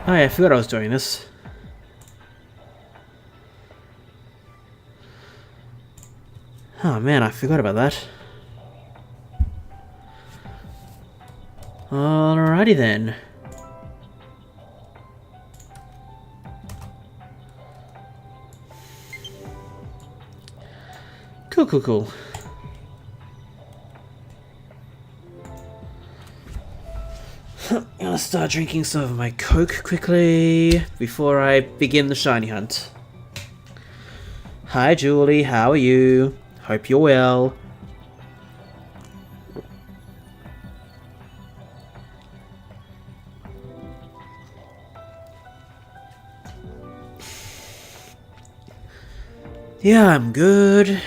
Oh yeah, I forgot I was doing this. Oh man, I forgot about that. Alrighty then. Cool, cool, cool. I'll start drinking some of my Coke quickly before I begin the shiny hunt. Hi Julie, how are you? Hope you're well. Yeah, I'm good.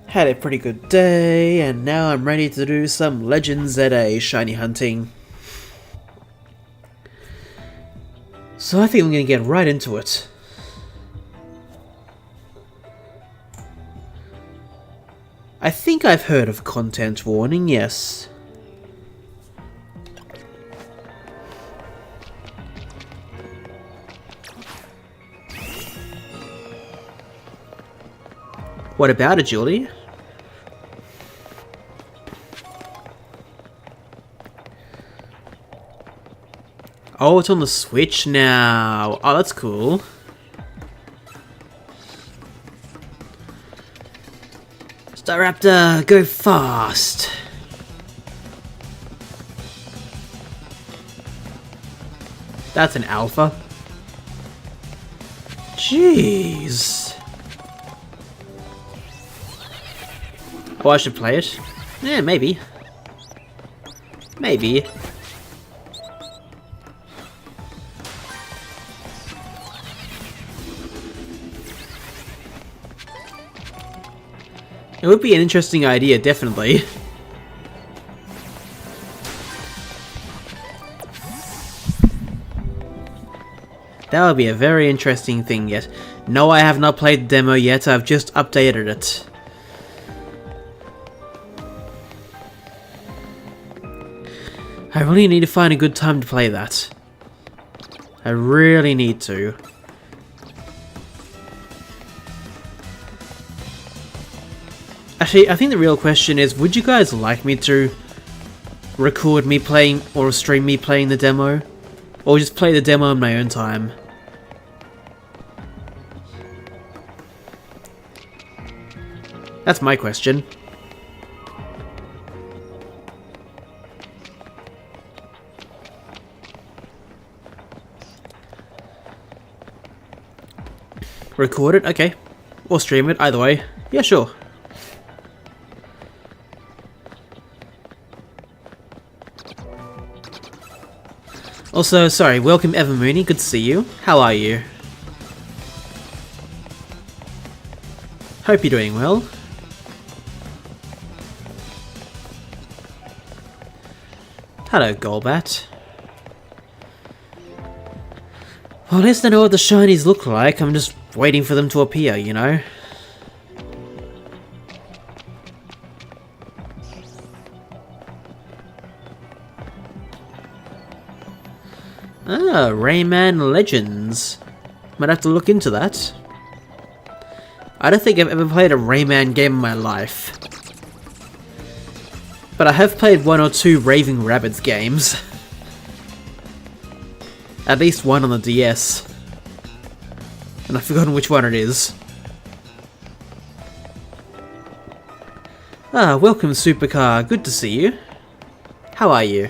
Had a pretty good day, and now I'm ready to do some Legends ZA shiny hunting. So I think I'm gonna get right into it. I think I've heard of content warning, yes. What about it, Julie? Oh, it's on the Switch now. Oh, that's cool. Staraptor, go fast. That's an alpha. Jeez. Oh, I should play it? Yeah, maybe. Maybe. It would be an interesting idea, definitely. That would be a very interesting thing yet. No, I have not played the demo yet, I've just updated it. I really need to find a good time to play that. I really need to. Actually, I think the real question is, would you guys like me to record me playing or stream me playing the demo? Or just play the demo in my own time? That's my question. Record it? Okay. Or stream it, either way. Yeah, sure. Also, sorry, welcome Evermoony, good to see you. How are you? Hope you're doing well. Hello, Golbat. Well, at least I know what the shinies look like, I'm just waiting for them to appear, you know? Ah, Rayman Legends. Might have to look into that. I don't think I've ever played a Rayman game in my life. But I have played one or two Raving Rabbids games. At least one on the DS. And I've forgotten which one it is. Ah, welcome Supercar, good to see you. How are you?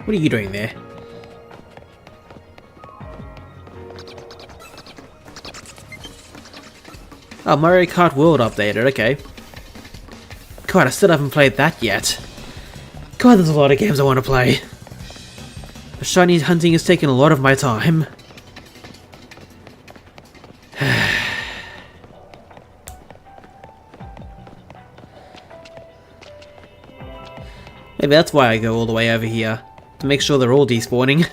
What are you doing there? Oh, Mario Kart World updated, okay. God, I still haven't played that yet. God, there's a lot of games I want to play. The shiny hunting has taken a lot of my time. Maybe that's why I go all the way over here. To make sure they're all despawning.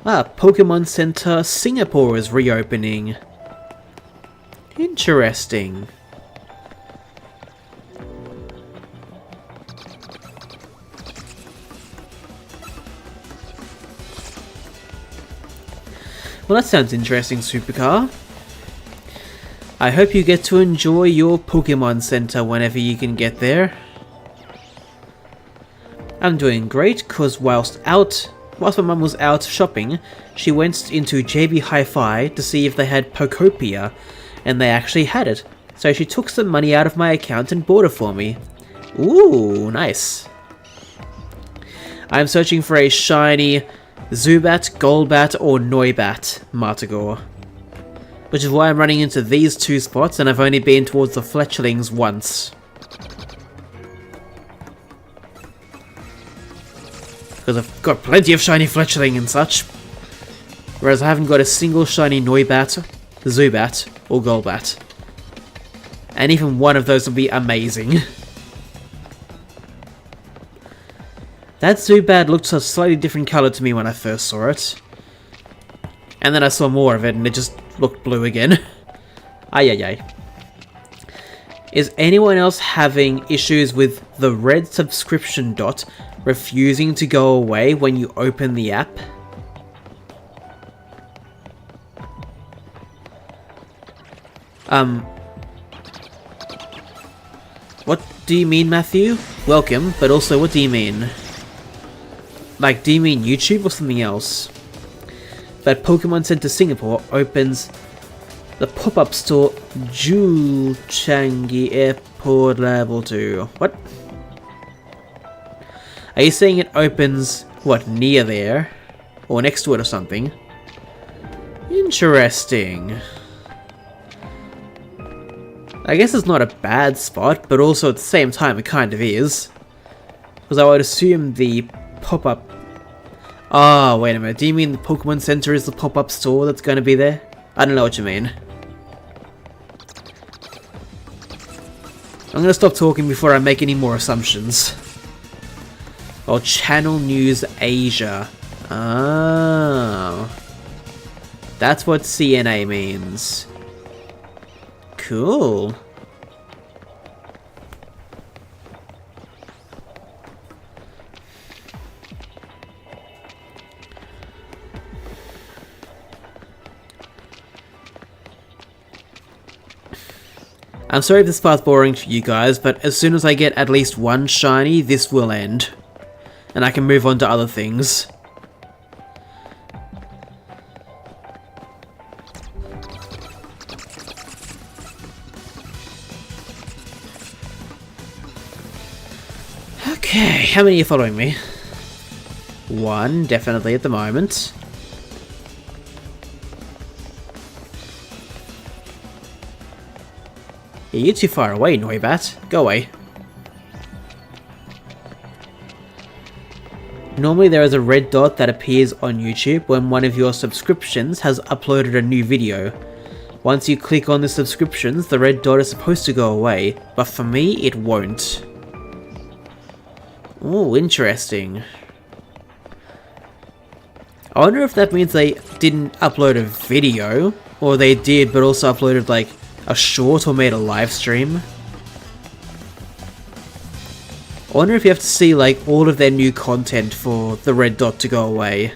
Ah, Pokemon Center Singapore is reopening. Interesting. Well, that sounds interesting, Supercar. I hope you get to enjoy your Pokemon Center whenever you can get there. I'm doing great, cause whilst my mum was out shopping, she went into JB Hi-Fi to see if they had Pokopia, and they actually had it. So she took some money out of my account and bought it for me. Ooh, nice. I'm searching for a shiny Zubat, Golbat, or Noibat Martigor. Which is why I'm running into these two spots, and I've only been towards the Fletchlings once. Because I've got plenty of shiny Fletchling and such. Whereas I haven't got a single shiny Noibat, Zubat, or Golbat. And even one of those would be amazing. That Zubat looked a slightly different colour to me when I first saw it. And then I saw more of it and it just looked blue again. Ay ay ay. Is anyone else having issues with the red subscription dot refusing to go away when you open the app? What do you mean, Matthew? Welcome, but also what do you mean? Like, do you mean YouTube or something else? But Pokemon Center Singapore opens the pop-up store Ju Changi Airport Level 2. What? Are you saying it opens, what, near there? Or next to it or something? Interesting. I guess it's not a bad spot, but also at the same time it kind of is. Because I would assume the pop-up... Oh, wait a minute, do you mean the Pokemon Center is the pop-up store that's going to be there? I don't know what you mean. I'm going to stop talking before I make any more assumptions. Oh, Channel News Asia. Oh. That's what CNA means. Cool. I'm sorry if this part's boring for you guys, but as soon as I get at least one shiny, this will end. And I can move on to other things. Okay, how many are following me? One, definitely at the moment. Yeah, you're too far away, Noibat. Go away. Normally there is a red dot that appears on YouTube when one of your subscriptions has uploaded a new video. Once you click on the subscriptions, the red dot is supposed to go away, but for me, it won't. Oh, interesting. I wonder if that means they didn't upload a video, or they did but also uploaded like a short or made a live stream. I wonder if you have to see like all of their new content for the red dot to go away.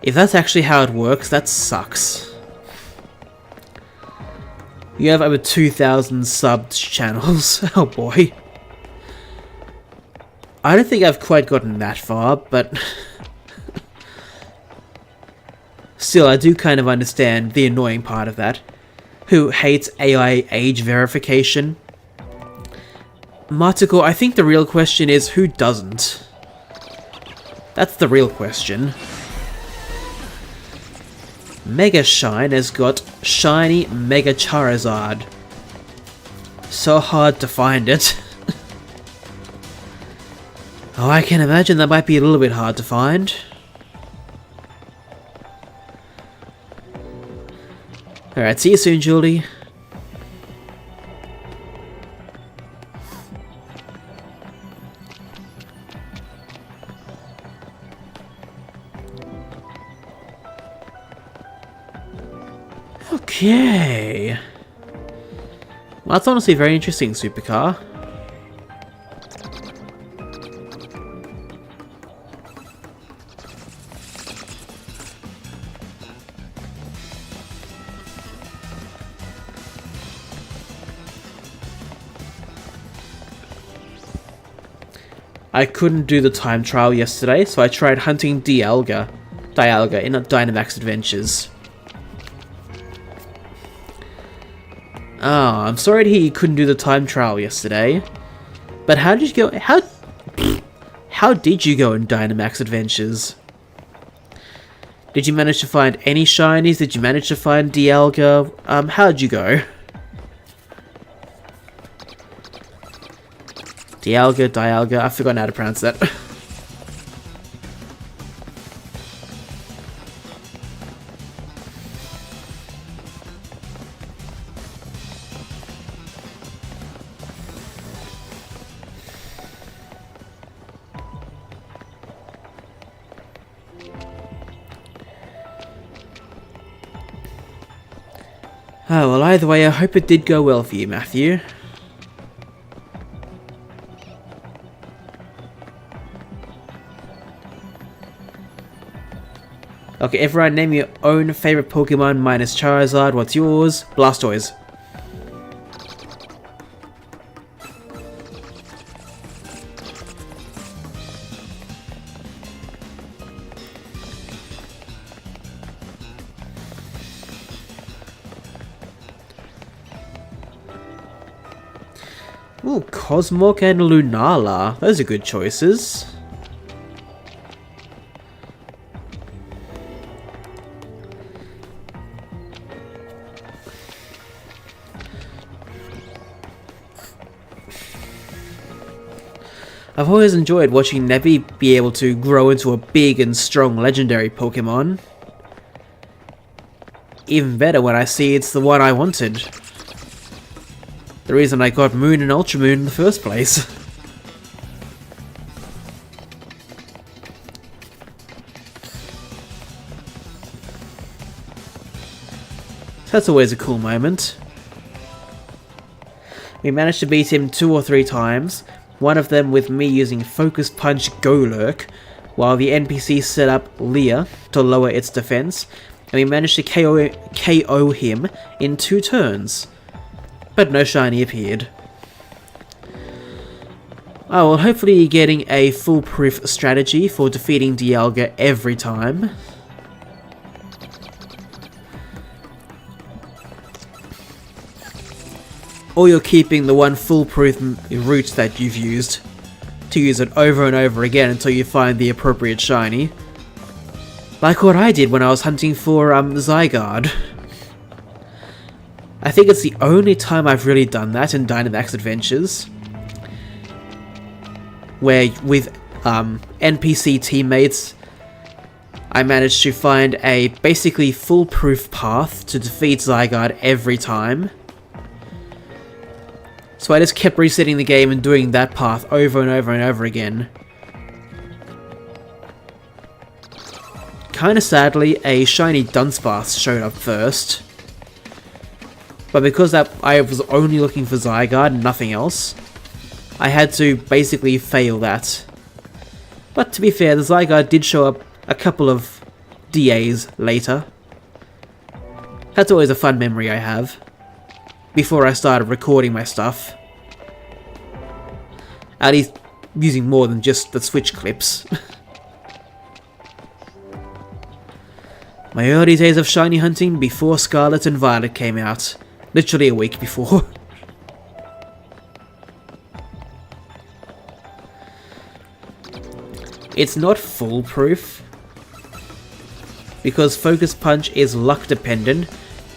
If that's actually how it works, that sucks. You have over 2,000 subbed channels. Oh boy. I don't think I've quite gotten that far, but still, I do kind of understand the annoying part of that. Who hates AI age verification? Martico, I think the real question is who doesn't? That's the real question. Mega Shine has got shiny Mega Charizard. So hard to find it. Oh, I can imagine that might be a little bit hard to find. Alright, see you soon, Julie. Okay. Well, that's honestly a very interesting supercar. I couldn't do the time trial yesterday, so I tried hunting Dialga in Dynamax Adventures. Oh, I'm sorry to hear you couldn't do the time trial yesterday. But how did you go? How did you go in Dynamax Adventures? Did you manage to find any shinies? Did you manage to find Dialga? How'd you go? Dialga, I've forgotten how to pronounce that. Oh, well, either way, I hope it did go well for you, Matthew. Okay, everyone name your own favorite Pokemon minus Charizard. What's yours? Blastoise. Ooh, Cosmog and Lunala. Those are good choices. I've always enjoyed watching Nebby be able to grow into a big and strong legendary Pokemon. Even better when I see it's the one I wanted. The reason I got Moon and Ultra Moon in the first place. That's always a cool moment. We managed to beat him 2 or 3 times, one of them with me using Focus Punch Golurk, while the NPC set up Leer to lower its defense, and we managed to KO him in 2 turns. But no shiny appeared. Oh, well, hopefully you're getting a foolproof strategy for defeating Dialga every time. Or you're keeping the one foolproof route that you've used, to use it over and over again until you find the appropriate shiny. Like what I did when I was hunting for Zygarde. I think it's the only time I've really done that in Dynamax Adventures. Where with NPC teammates, I managed to find a basically foolproof path to defeat Zygarde every time. So I just kept resetting the game and doing that path over and over and over again. Kinda sadly, a shiny Dunsparce showed up first. But because I was only looking for Zygarde and nothing else, I had to basically fail that. But to be fair, the Zygarde did show up a couple of DAs later. That's always a fun memory I have. Before I started recording my stuff. At least using more than just the Switch clips. My early days of shiny hunting before Scarlet and Violet came out. Literally a week before. It's not foolproof. Because Focus Punch is luck dependent.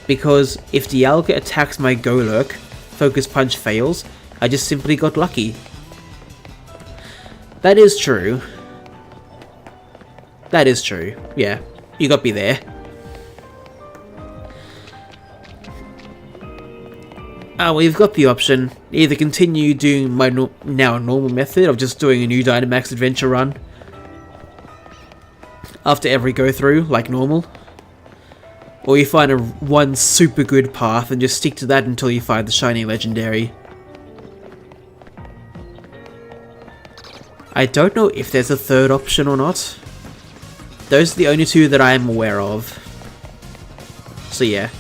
Because if Dialga attacks my Golurk, Focus Punch fails, I just simply got lucky. That is true. That is true. Yeah, you got me there. We've got the option. Either continue doing my now normal method of just doing a new Dynamax Adventure run after every go through, like normal. Or you find one super good path and just stick to that until you find the shiny legendary. I don't know if there's a third option or not. Those are the only two that I am aware of. So yeah.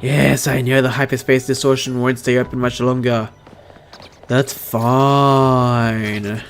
Yes, I know the hyperspace distortion won't stay open much longer. That's fine.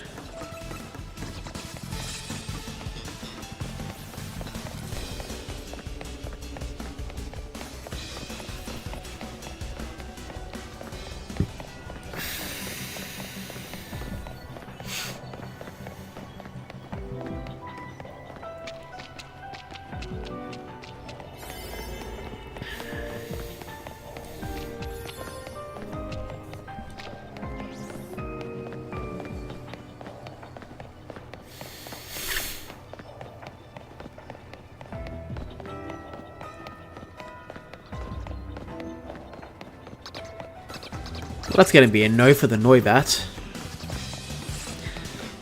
Well, that's going to be a no for the Noibat.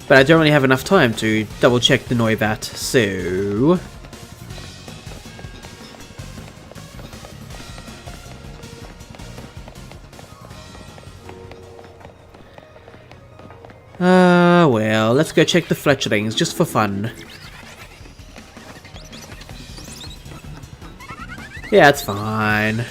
But I don't really have enough time to double check the Noibat, so... well, let's go check the Fletchlings, just for fun. Yeah, it's fine.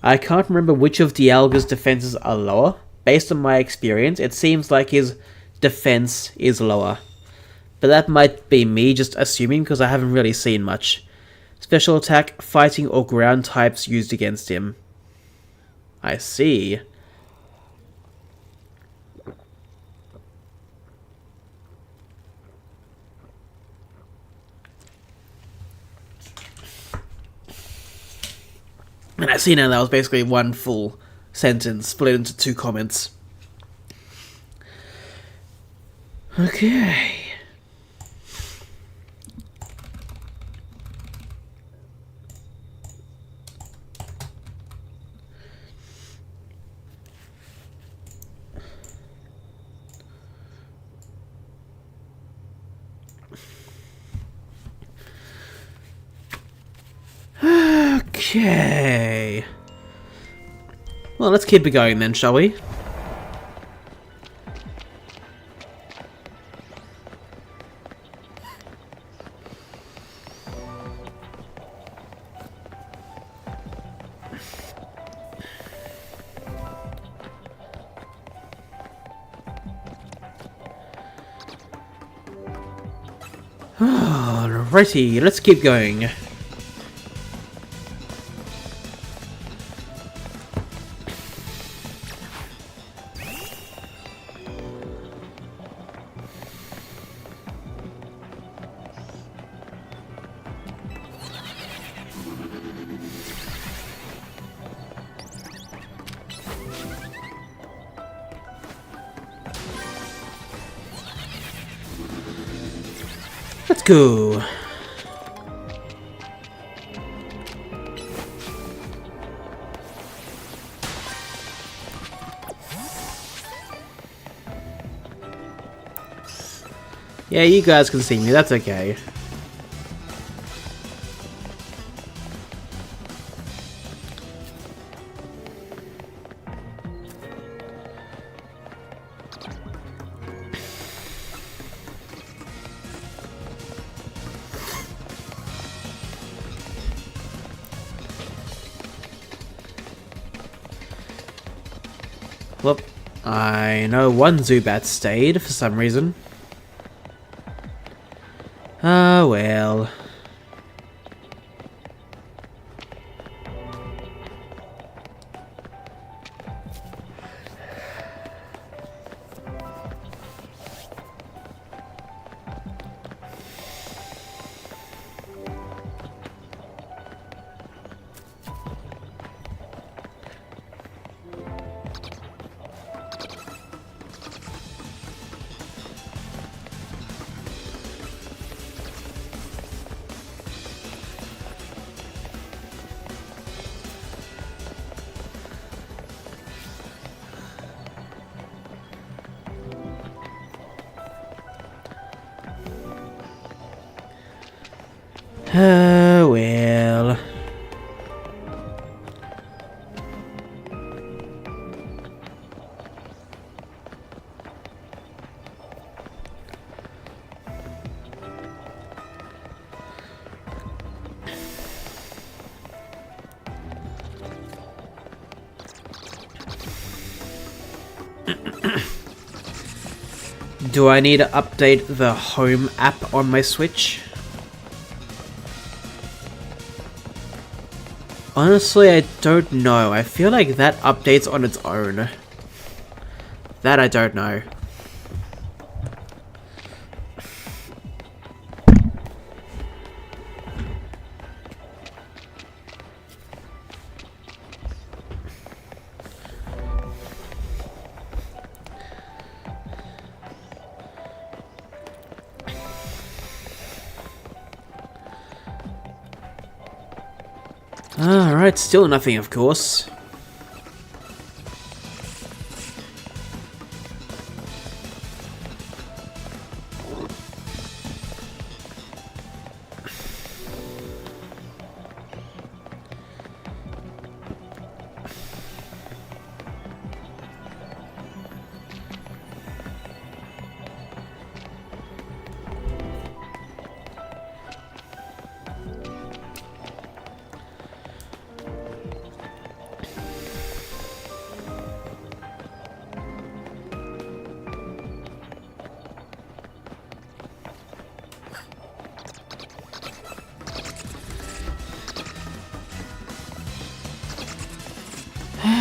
I can't remember which of Dialga's defenses are lower. Based on my experience, it seems like his defense is lower. But that might be me just assuming because I haven't really seen much. Special attack, fighting or ground types used against him. I see. And I see now that was basically one full sentence split into two comments. Okay. Okay. Well, let's keep it going then, shall we? Alrighty, let's keep going. Let's go. Yeah, you guys can see me, that's okay. Well, I know one Zubat stayed for some reason. Ah, well. Well. Do I need to update the home app on my Switch? Honestly, I don't know. I feel like that updates on its own. That I don't know. Alright, still nothing, of course.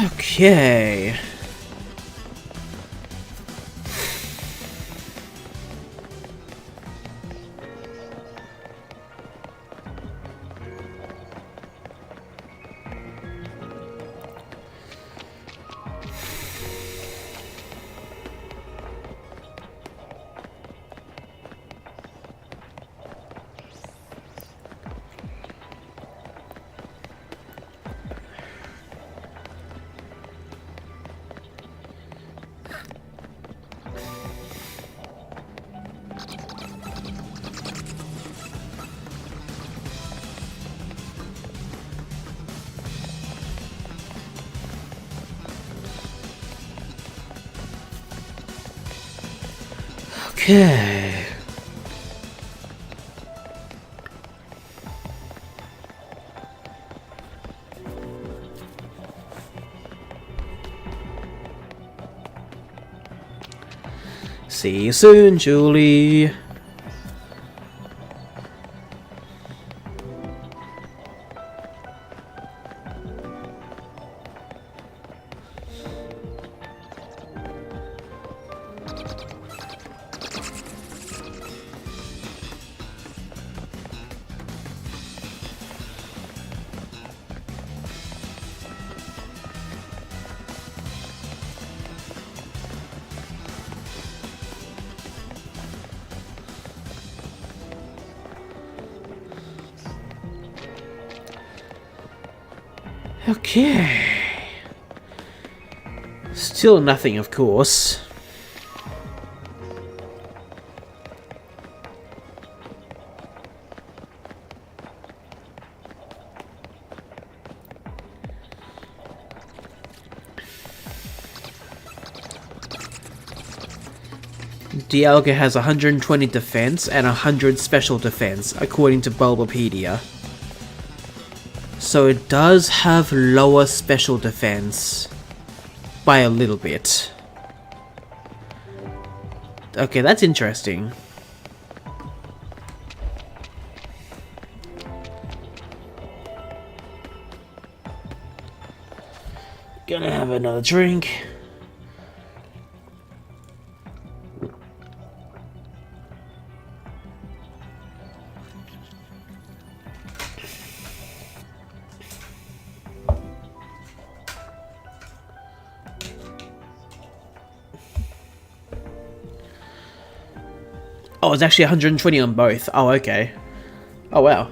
Okay. Okay. See you soon, Julie. Okay. Still nothing, of course. Dialga has 120 defense and 100 special defense, according to Bulbapedia. So it does have lower special defense by a little bit. Okay, that's interesting. Gonna have another drink. Oh, it's actually 120 on both. Oh, okay. Oh, wow.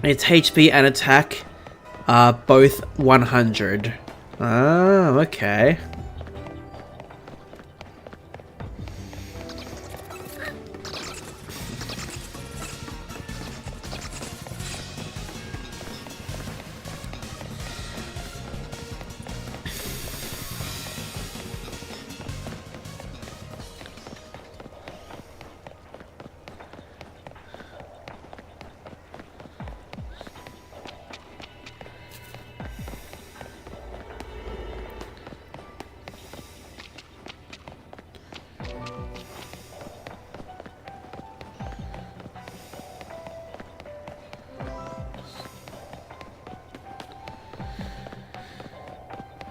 Its HP and attack are both 100. Oh, okay.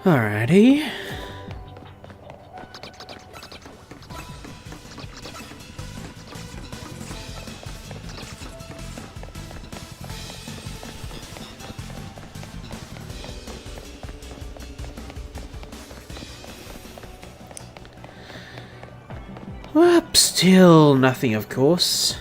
Alrighty. Still nothing, of course.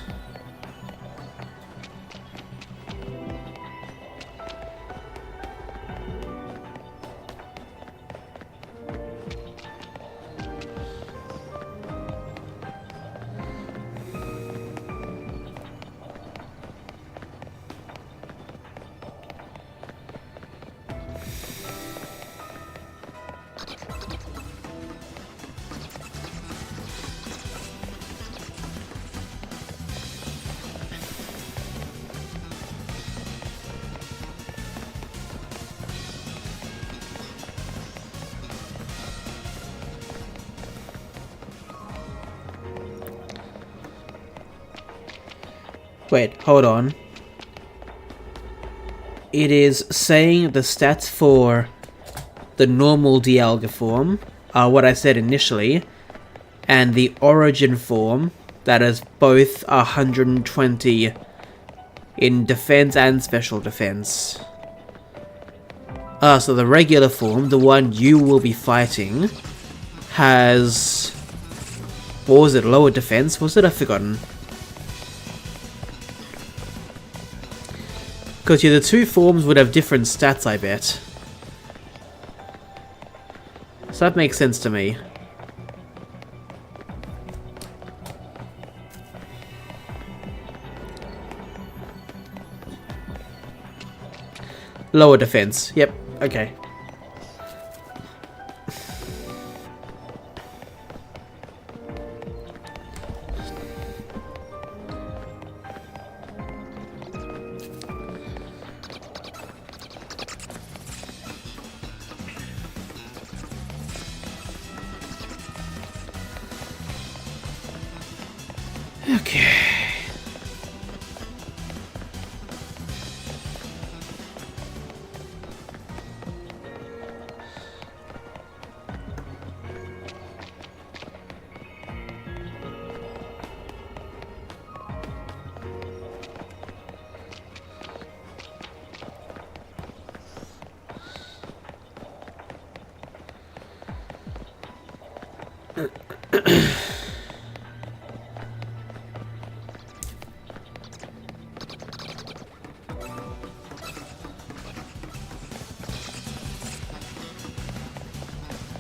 Wait, hold on. It is saying the stats for the normal Dialga form are what I said initially, and the origin form, that is both 120 in defense and special defense. So the regular form, the one you will be fighting, has... what was it, lower defense? Was it? I've forgotten. Because yeah, the two forms would have different stats, I bet. So that makes sense to me. Lower defense. Yep, okay. Okay.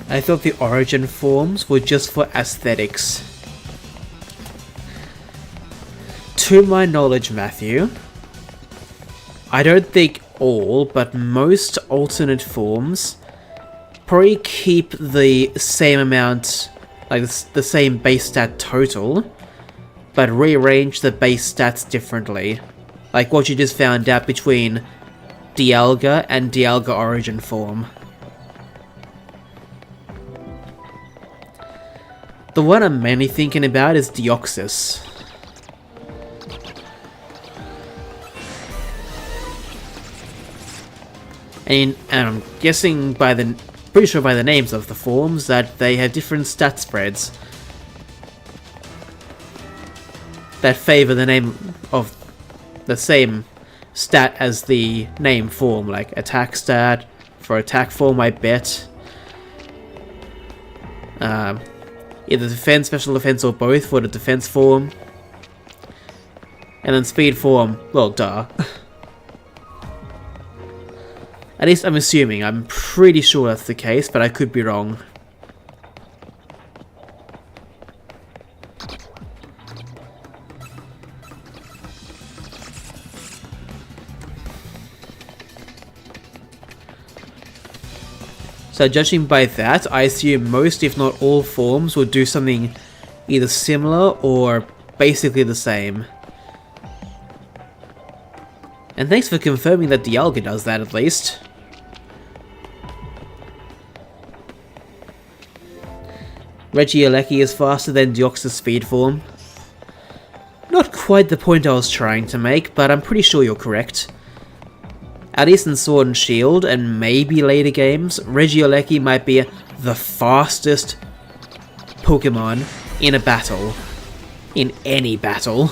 I thought the origin forms were just for aesthetics. To my knowledge, Matthew, I don't think all, but most alternate forms probably keep the same amount, like the same base stat total, but rearrange the base stats differently. Like what you just found out between Dialga and Dialga origin form. The one I'm mainly thinking about is Deoxys. And I'm guessing pretty sure by the names of the forms that they have different stat spreads that favor the name of the same stat as the name form, like attack stat for attack form, I bet. Either defense, special defense, or both for the defense form. And then speed form, well, duh. At least I'm assuming, I'm pretty sure that's the case, but I could be wrong. So judging by that, I assume most, if not all, forms will do something either similar or basically the same. And thanks for confirming that Dialga does that at least. Regieleki is faster than Deoxys speed form. Not quite the point I was trying to make, but I'm pretty sure you're correct. At least in Sword and Shield, and maybe later games, Regieleki might be the fastest Pokemon in a battle. In any battle.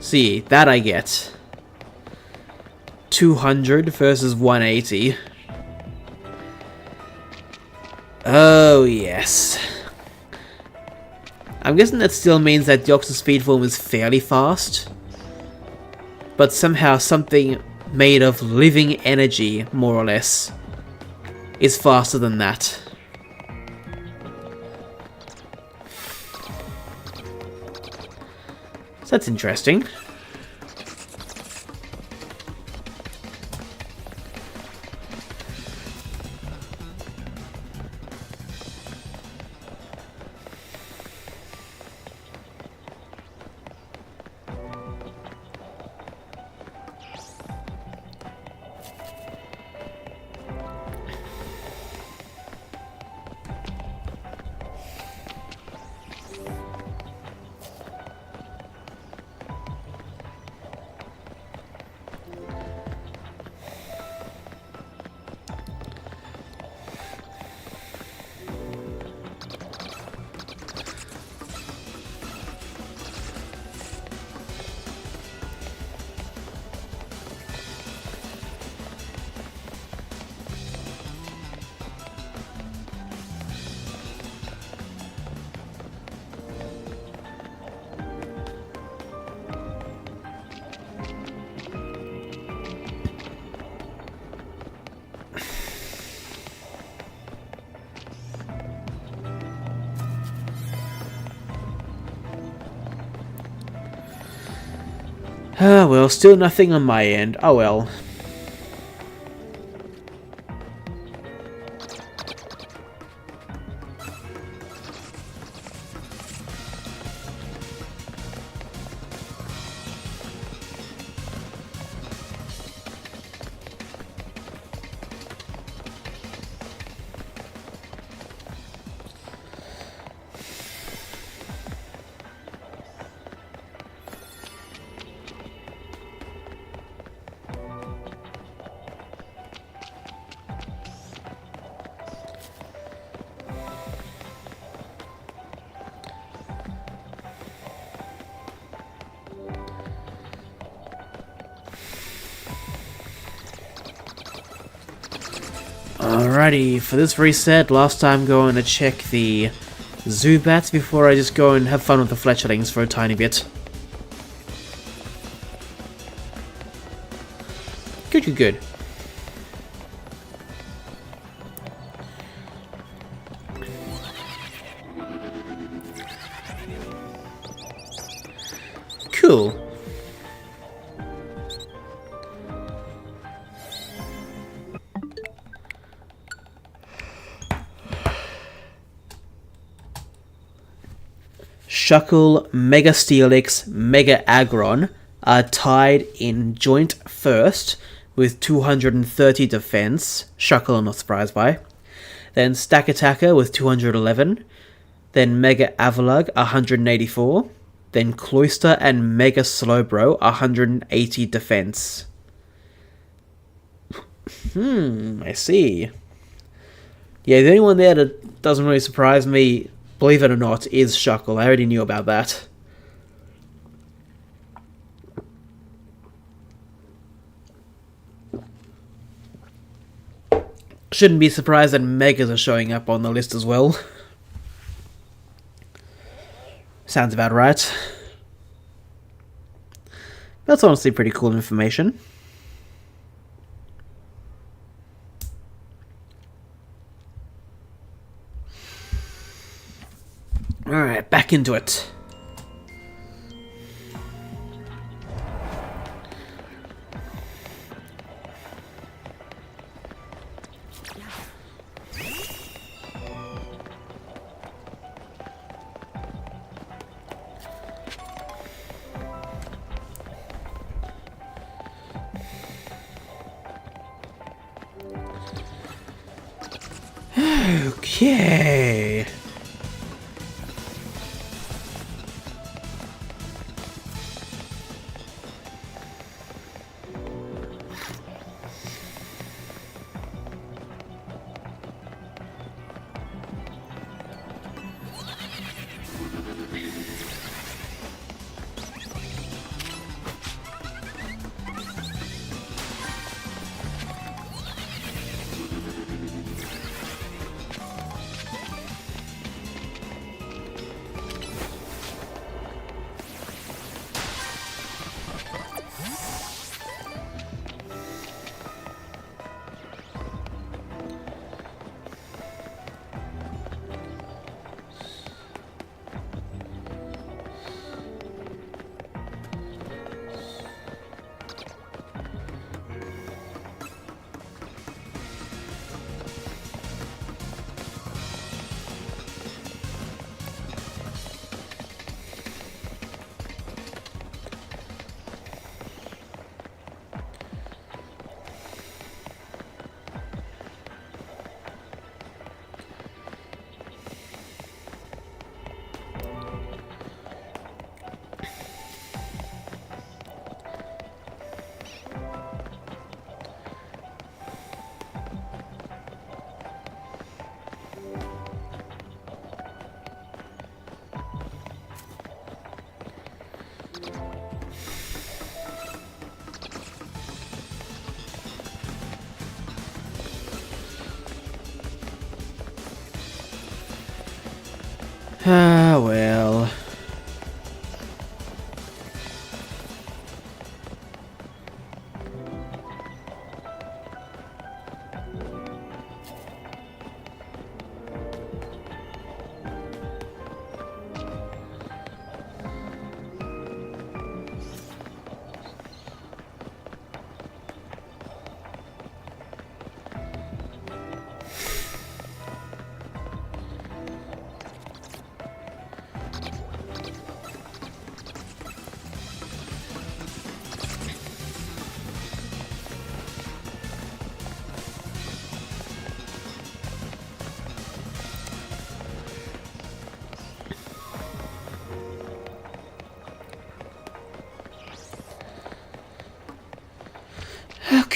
See, that I get. 200 versus 180. Oh, yes. I'm guessing that still means that Deoxys Speed Form is fairly fast. But somehow something made of living energy, more or less, is faster than that. So that's interesting. Ah, well, still nothing on my end. Oh well. Alrighty, for this reset, last time going to check the Zubats before I just go and have fun with the Fletchlings for a tiny bit. Good, good, good. Cool. Shuckle, Mega Steelix, Mega Aggron are tied in joint first with 230 defense. Shuckle I'm not surprised by. Then Stakataka with 211. Then Mega Avalugg 184. Then Cloyster and Mega Slowbro 180 defense. I see. Yeah, the only one there that doesn't really surprise me, believe it or not, is Shuckle. I already knew about that. Shouldn't be surprised that Megas are showing up on the list as well. Sounds about right. That's honestly pretty cool information. Alright, back into it. Okay. Ah, well.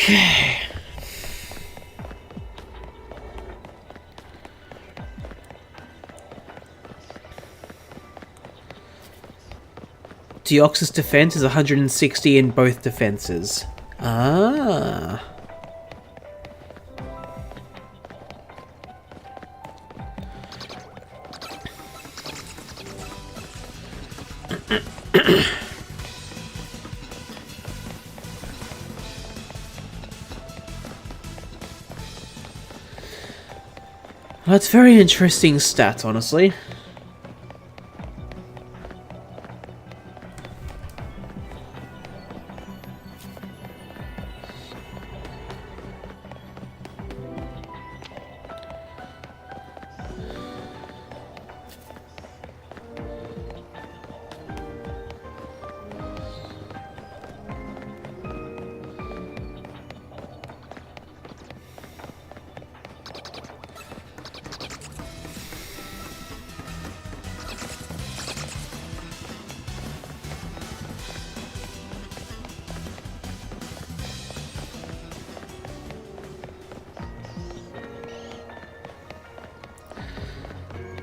Okay. Deoxys defense is 160 in both defenses. Ah. That's very interesting stat, honestly.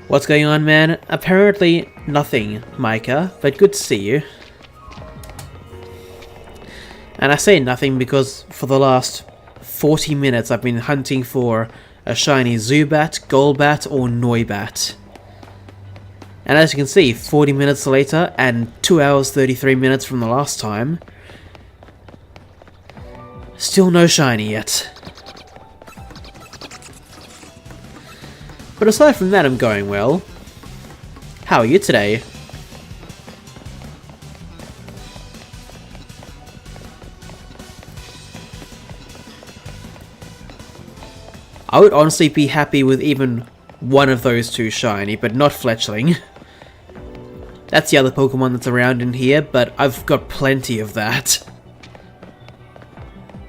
What's going on, man? Apparently nothing, Micah, but good to see you. And I say nothing because for the last 40 minutes I've been hunting for a shiny Zubat, Golbat, or Noibat. And as you can see, 40 minutes later and 2 hours 33 minutes from the last time, still no shiny yet. But aside from that, I'm going well. How are you today? I would honestly be happy with even one of those two shiny, but not Fletchling. That's the other Pokemon that's around in here, but I've got plenty of that.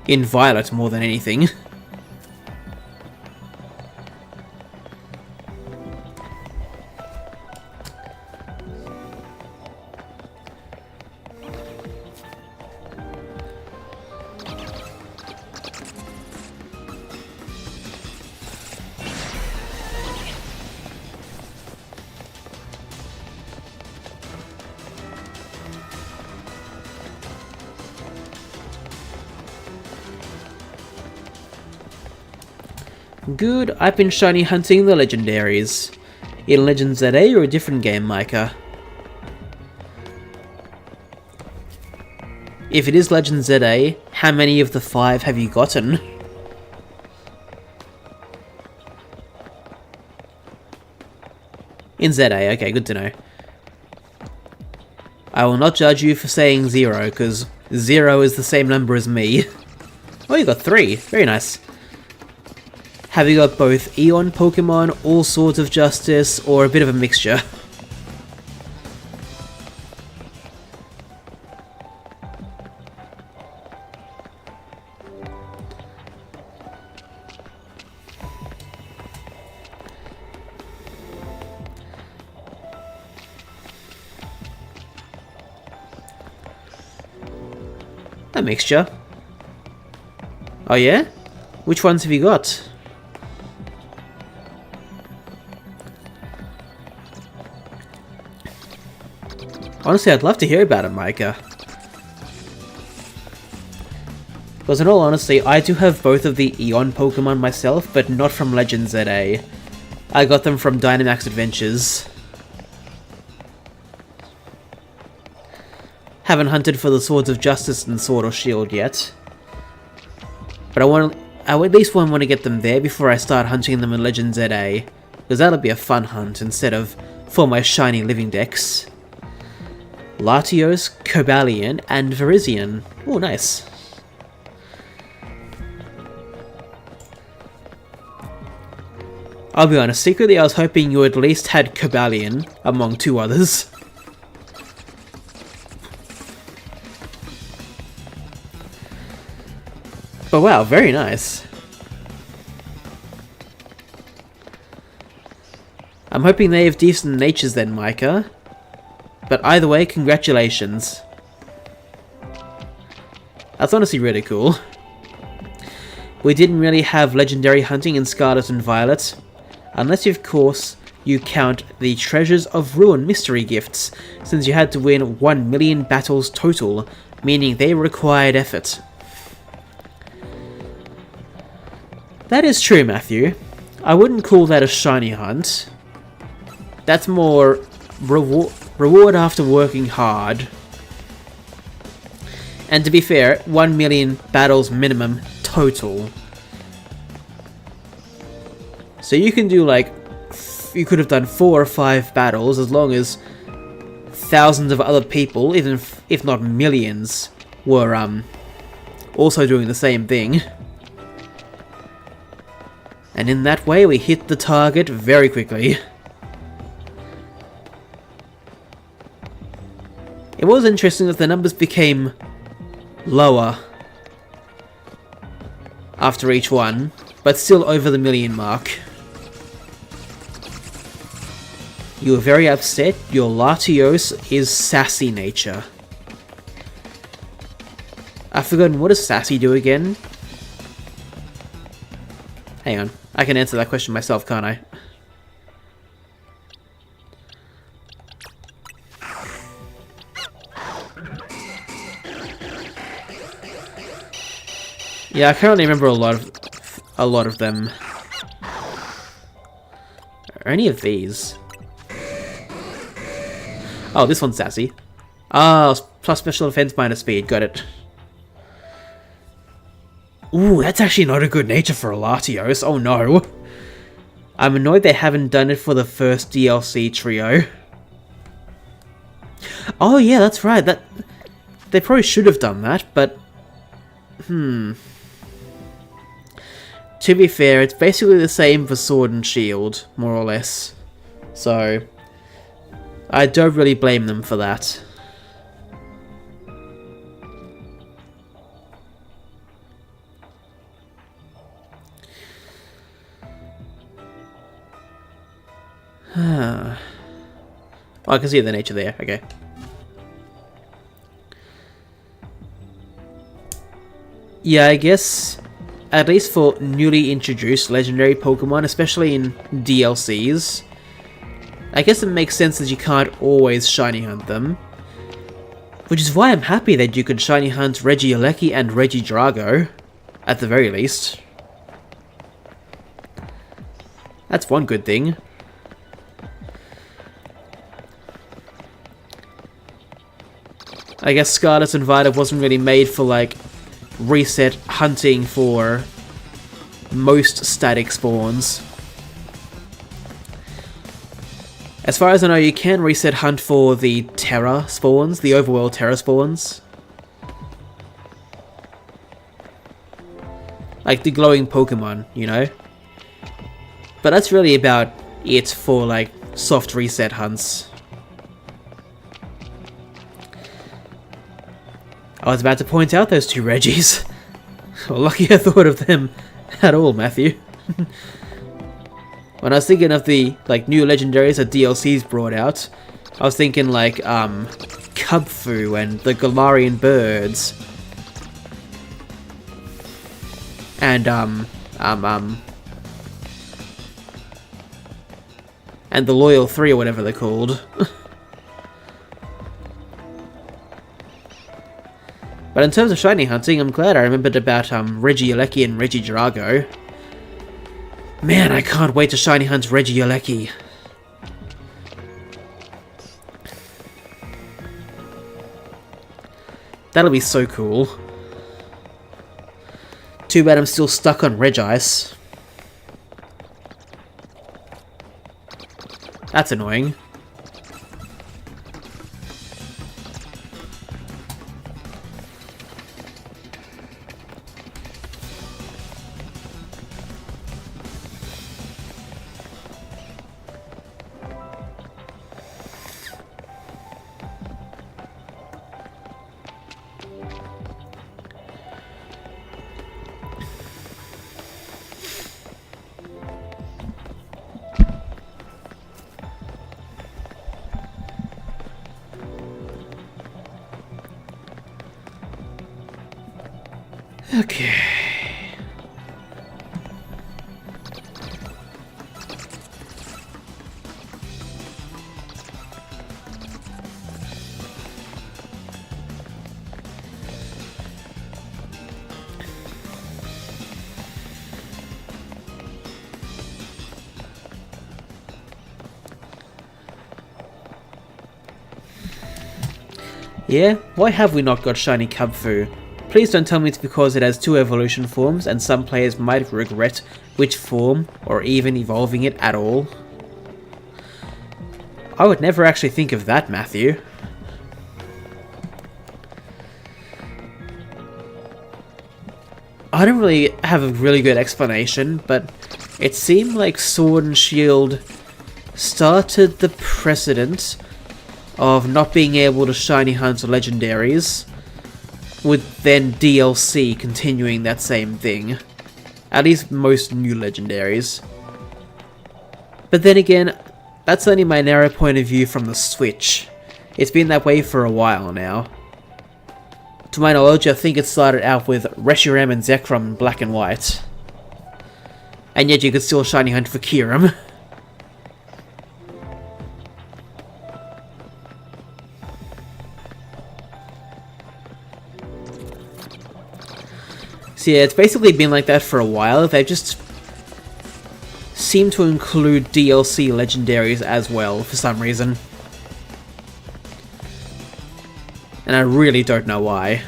In Violet more than anything. Good, I've been shiny hunting the legendaries. In Legend ZA or a different game, Micah? If it is Legend ZA, how many of the 5 have you gotten? In ZA, okay, good to know. I will not judge you for saying 0, because 0 is the same number as me. Oh, you got 3. Very nice. Have you got both Eon Pokemon, All Swords of Justice, or a bit of a mixture? A mixture. Oh yeah? Which ones have you got? Honestly, I'd love to hear about it, Micah. Because in all honesty, I do have both of the Eon Pokemon myself, but not from Legend ZA. I got them from Dynamax Adventures. Haven't hunted for the Swords of Justice and Sword or Shield yet. But I at least want to get them there before I start hunting them in Legend ZA. Because that'll be a fun hunt instead of for my shiny living decks. Latios, Cobalion, and Virizion. Oh, nice. I'll be honest, secretly I was hoping you at least had Cobalion among 2 others. But wow, very nice. I'm hoping they have decent natures then, Micah. But either way, congratulations. That's honestly really cool. We didn't really have legendary hunting in Scarlet and Violet. Unless, of course, you count the Treasures of Ruin mystery gifts, since you had to win 1 million battles total, meaning they required effort. That is true, Matthew. I wouldn't call that a shiny hunt. That's more reward after working hard. And to be fair, 1 million battles minimum total. So you can do like, you could have done 4 or 5 battles as long as thousands of other people, even if not millions, were also doing the same thing. And in that way we hit the target very quickly. It was interesting that the numbers became lower after each one, but still over the million mark. You were very upset. Your Latios is sassy nature. I've forgotten, what does sassy do again? Hang on, I can answer that question myself, can't I? Yeah, I can't remember a lot of them. Are any of these? Oh, this one's sassy. Ah, plus special defense minus speed, got it. Ooh, that's actually not a good nature for a Latios, oh no. I'm annoyed they haven't done it for the first DLC trio. Oh yeah, that's right, they probably should have done that, but... To be fair, it's basically the same for Sword and Shield, more or less. So, I don't really blame them for that. Oh, I can see the nature there, okay. Yeah, I guess, at least for newly introduced legendary Pokemon, especially in DLCs, I guess it makes sense that you can't always shiny hunt them. Which is why I'm happy that you can shiny hunt Regieleki and Regidrago, at the very least. That's one good thing. I guess Scarlet and Violet wasn't really made for, like, reset hunting for most static spawns. As far as I know, you can reset hunt for the Terra spawns, the overworld Terra spawns. Like the glowing Pokemon, you know? But that's really about it for, like, soft reset hunts. I was about to point out those two Reggies. Well, lucky I thought of them at all, Matthew. When I was thinking of the, like, new legendaries that DLC's brought out, I was thinking, like, Kubfu and the Galarian birds. And, and the Loyal 3 or whatever they're called. But in terms of shiny hunting, I'm glad I remembered about Regieleki and Regidrago. Man, I can't wait to shiny hunt Regieleki. That'll be so cool. Too bad I'm still stuck on Regice. That's annoying. Okay. Yeah, why have we not got shiny Kubfu? Please don't tell me it's because it has 2 evolution forms and some players might regret which form or even evolving it at all. I would never actually think of that, Matthew. I don't really have a really good explanation, but it seemed like Sword and Shield started the precedent of not being able to shiny hunt legendaries, with then DLC continuing that same thing. At least most new legendaries. But then again, that's only my narrow point of view from the Switch. It's been that way for a while now. To my knowledge, I think it started out with Reshiram and Zekrom in black and white. And yet you could still shiny hunt for Kyurem. So yeah, it's basically been like that for a while. They've just seemed to include DLC legendaries as well, for some reason. And I really don't know why.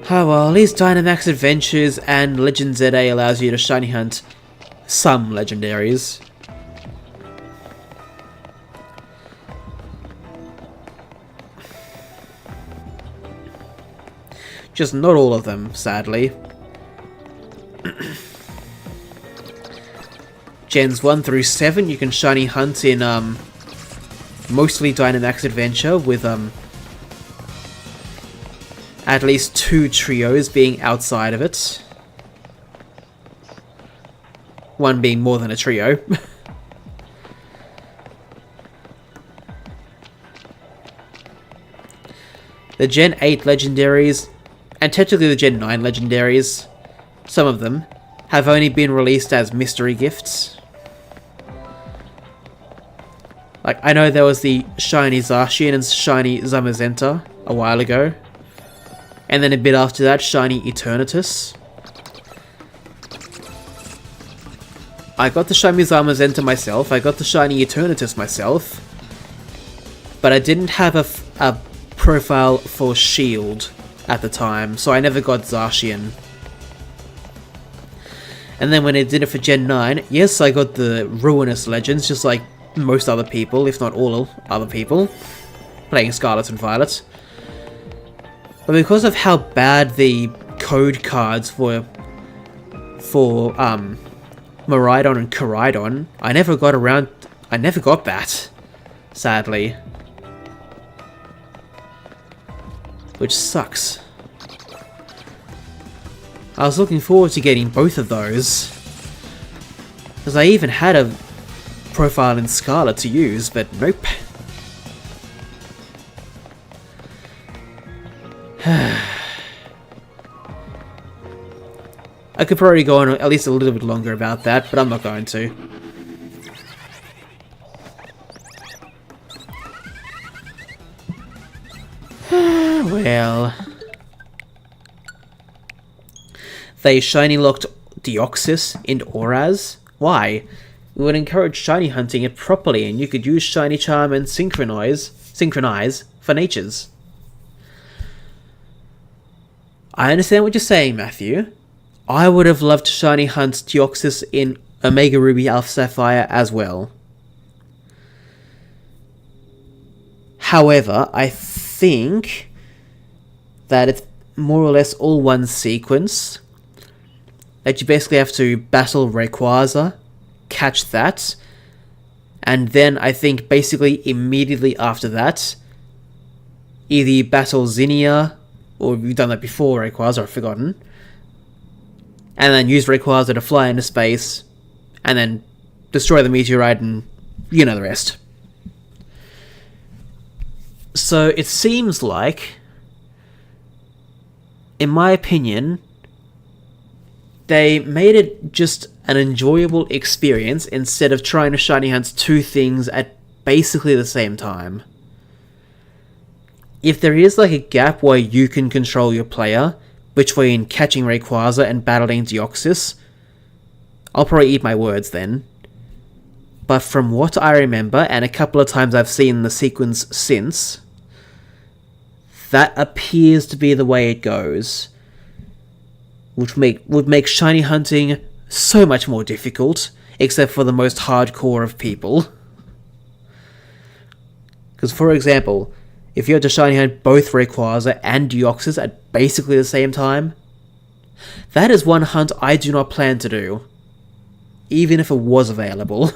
Oh well, at least Dynamax Adventures and Legend ZA allows you to shiny hunt some legendaries. Just not all of them, sadly. Gens 1 through 7 you can shiny hunt in mostly Dynamax Adventure, with at least 2 trios being outside of it. One being more than a trio. The Gen 8 legendaries, and technically the Gen 9 legendaries, some of them, have only been released as mystery gifts. Like, I know there was the shiny Zacian and shiny Zamazenta a while ago, And then a bit after that, Shiny Eternatus. I got the Shiny Zamazenta myself, I got the Shiny Eternatus myself, but I didn't have a profile for Shield at the time, so I never got Zacian. And then when I did it for Gen 9, yes, I got the Ruinous Legends, just like most other people, if not all other people, playing Scarlet and Violet. But because of how bad the code cards were for Miraidon and Koraidon, I never got that, sadly. Which sucks. I was looking forward to getting both of those, because I even had a profile in Scarlet to use, but nope. I could probably go on at least a little bit longer about that, but I'm not going to. Well... They shiny locked Deoxys in Auraz? Why? We would encourage shiny hunting it properly, and you could use Shiny Charm and Synchronize for natures. I understand what you're saying, Matthew. I would have loved to shiny hunt Deoxys in Omega Ruby Alpha Sapphire as well. However, I think that it's more or less all one sequence. That you basically have to battle Rayquaza, catch that, and then I think basically immediately after that, either you battle Zinnia, or you've done that before Rayquaza, I've forgotten, and then use Rayquaza to fly into space, and then destroy the meteorite, and you know the rest. So it seems like, in my opinion, they made it just an enjoyable experience instead of trying to shiny hunt two things at basically the same time. If there is like a gap where you can control your player between catching Rayquaza and battling Deoxys, I'll probably eat my words then. But from what I remember, and a couple of times I've seen the sequence since, that appears to be the way it goes. Which would make shiny hunting so much more difficult, except for the most hardcore of people. Because, for example, if you had to shiny hunt both Rayquaza and Deoxys at basically the same time, that is one hunt I do not plan to do, even if it was available.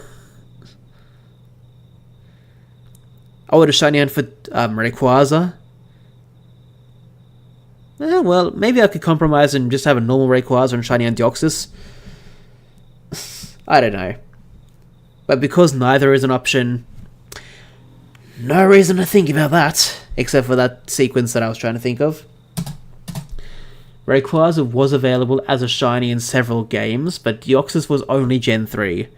I would have shiny hunt for Rayquaza. Well, maybe I could compromise and just have a normal Rayquaza and shiny on Deoxys. I don't know. But because neither is an option, no reason to think about that, except for that sequence that I was trying to think of. Rayquaza was available as a shiny in several games, but Deoxys was only Gen 3.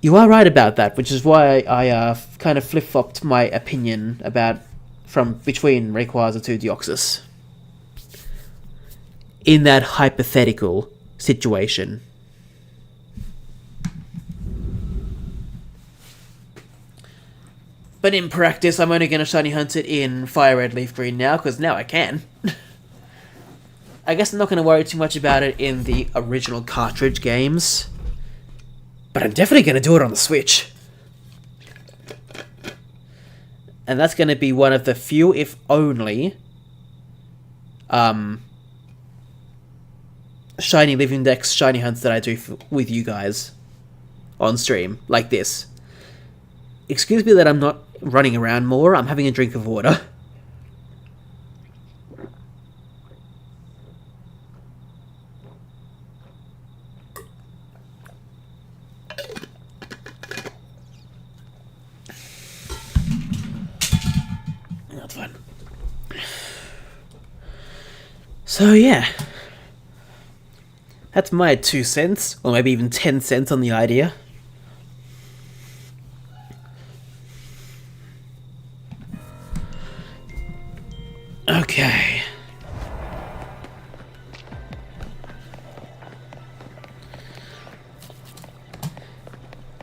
You are right about that, which is why I kind of flip-flopped my opinion between Rayquaza to Deoxys. In that hypothetical situation. But in practice, I'm only going to shiny hunt it in Fire Red Leaf Green now, because now I can. I guess I'm not going to worry too much about it in the original cartridge games. But I'm definitely going to do it on the Switch. And that's going to be one of the few, if only, Shiny Living Dex shiny hunts that I do with you guys on stream, like this. Excuse me that I'm not running around more, I'm having a drink of water. That's fine. So yeah. That's my 2 cents, or maybe even 10 cents on the idea. Okay.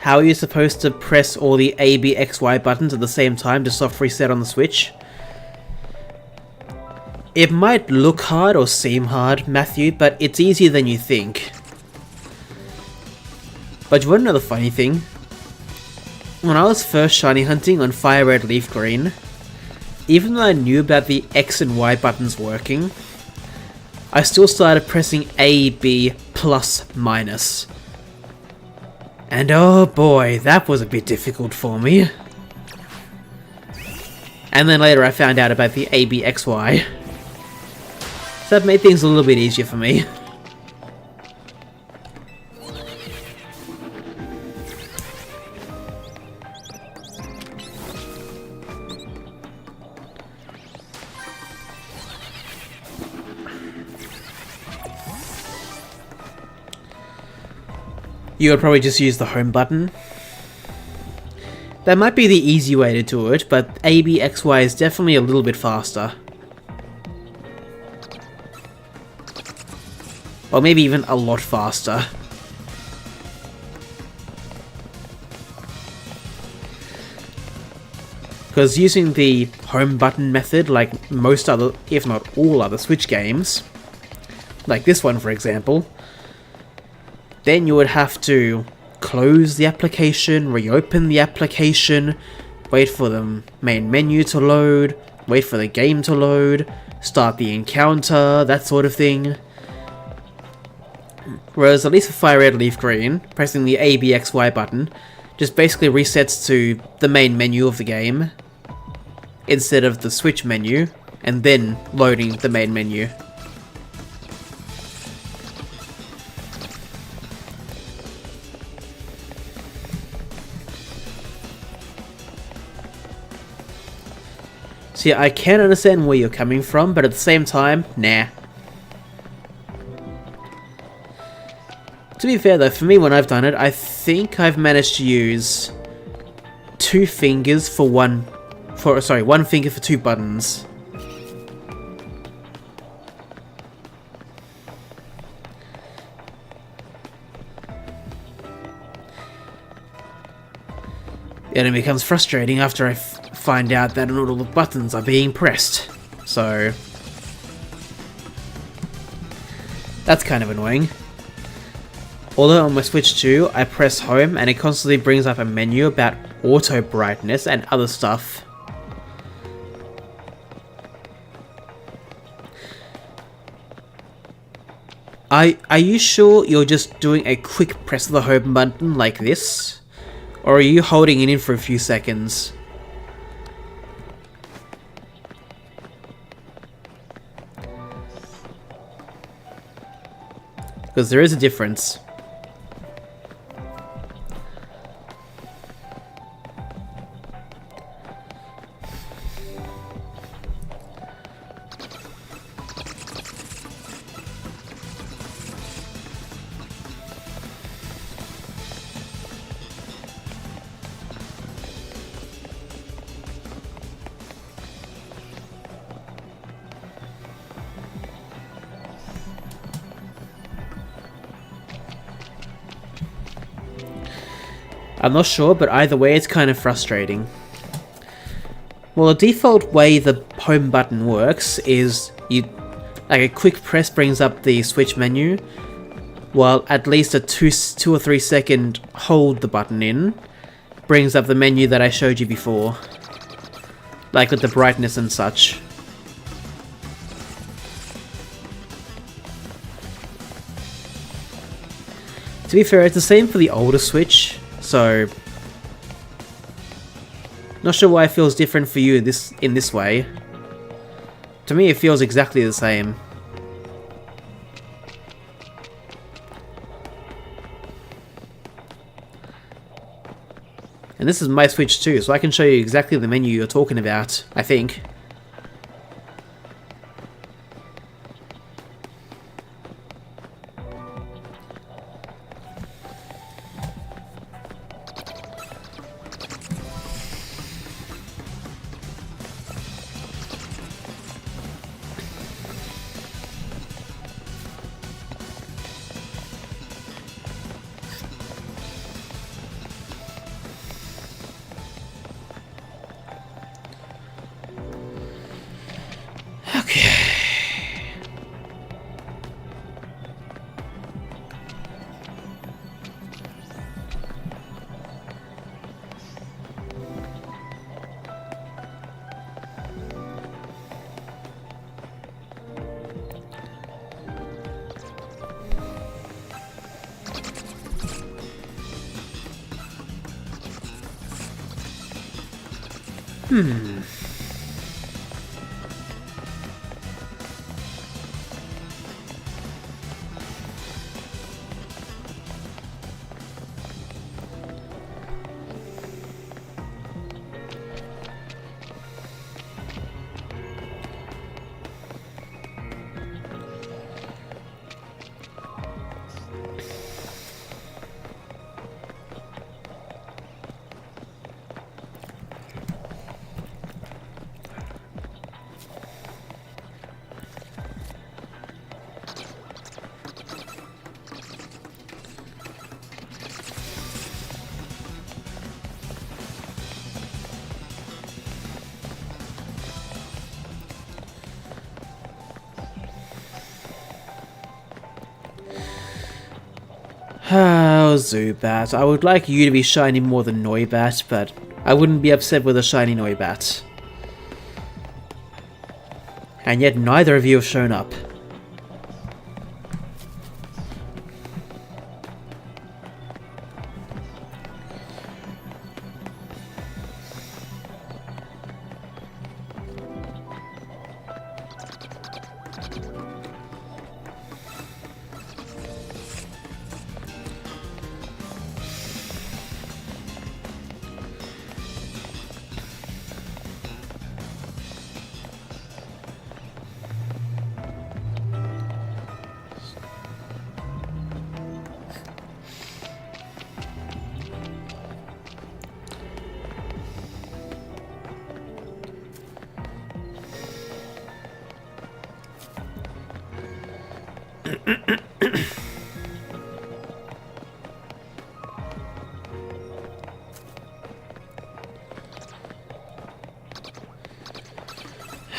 how are you supposed to press all the A, B, X, Y buttons at the same time to soft reset on the Switch? It might look hard or seem hard, Matthew, but it's easier than you think. But you want to know the funny thing? When I was first shiny hunting on Fire Red Leaf Green, even though I knew about the X and Y buttons working, I still started pressing A, B, plus, minus. And oh boy, that was a bit difficult for me. And then later I found out about the A, B, X, Y. So that made things a little bit easier for me. You would probably just use the home button. That might be the easy way to do it, but A, B, X, Y is definitely a little bit faster. Or maybe even a lot faster. Because using the home button method, like most other, if not all other Switch games, like this one for example, then you would have to close the application, reopen the application, wait for the main menu to load, wait for the game to load, start the encounter, that sort of thing. Whereas at least for Fire Red Leaf Green, pressing the A, B, X, Y button just basically resets to the main menu of the game instead of the Switch menu and then loading the main menu. So yeah, I can understand where you're coming from, but at the same time, nah. To be fair though, for me when I've done it, I think I've managed to use one finger for two buttons. And it becomes frustrating after I find out that not all the buttons are being pressed. So that's kind of annoying. Although on my Switch 2, I press home and it constantly brings up a menu about auto brightness and other stuff. Are you sure you're just doing a quick press of the home button like this? Or are you holding it in for a few seconds? Because there is a difference. I'm not sure, but either way it's kind of frustrating. Well, the default way the home button works is like a quick press brings up the Switch menu, while at least a 2 or 3 second hold the button in brings up the menu that I showed you before, like with the brightness and such. To be fair, it's the same for the older Switch. So, not sure why it feels different for you in this way. To me, it feels exactly the same. And this is my Switch too, so I can show you exactly the menu you're talking about, I think. Oh, Zubat, I would like you to be shiny more than Noibat, but I wouldn't be upset with a shiny Noibat. And yet neither of you have shown up.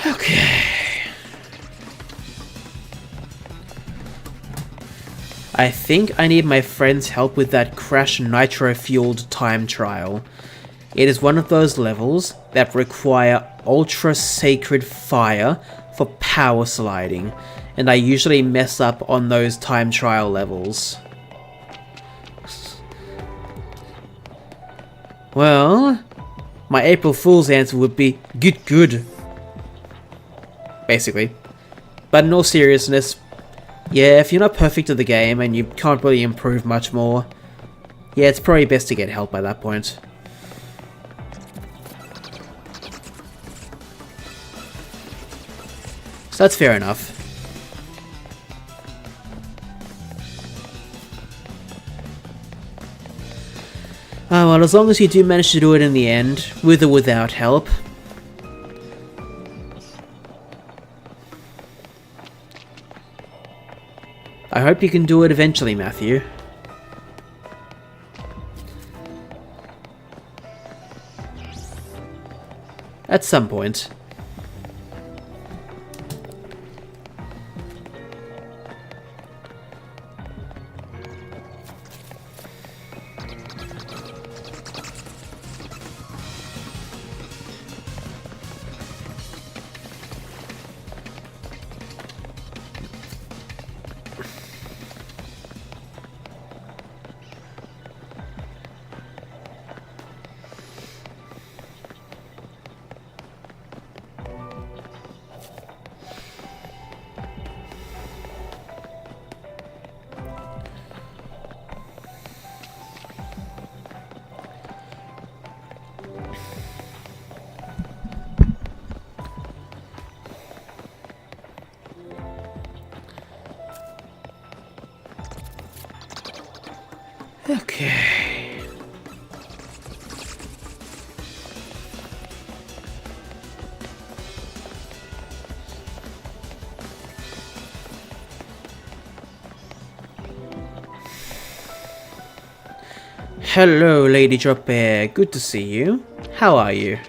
Okay. I think I need my friend's help with that Crash Nitro-fueled time trial. It is one of those levels that require Ultra Sacred Fire for power sliding, and I usually mess up on those time trial levels. Well, my April Fool's answer would be, get good. Basically. But in all seriousness, yeah, if you're not perfect at the game and you can't really improve much more, yeah, it's probably best to get help by that point. So that's fair enough. Oh, well, as long as you do manage to do it in the end, with or without help. I hope you can do it eventually, Matthew. At some point. Okay. Hello, Lady Dropbear. Good to see you. How are you?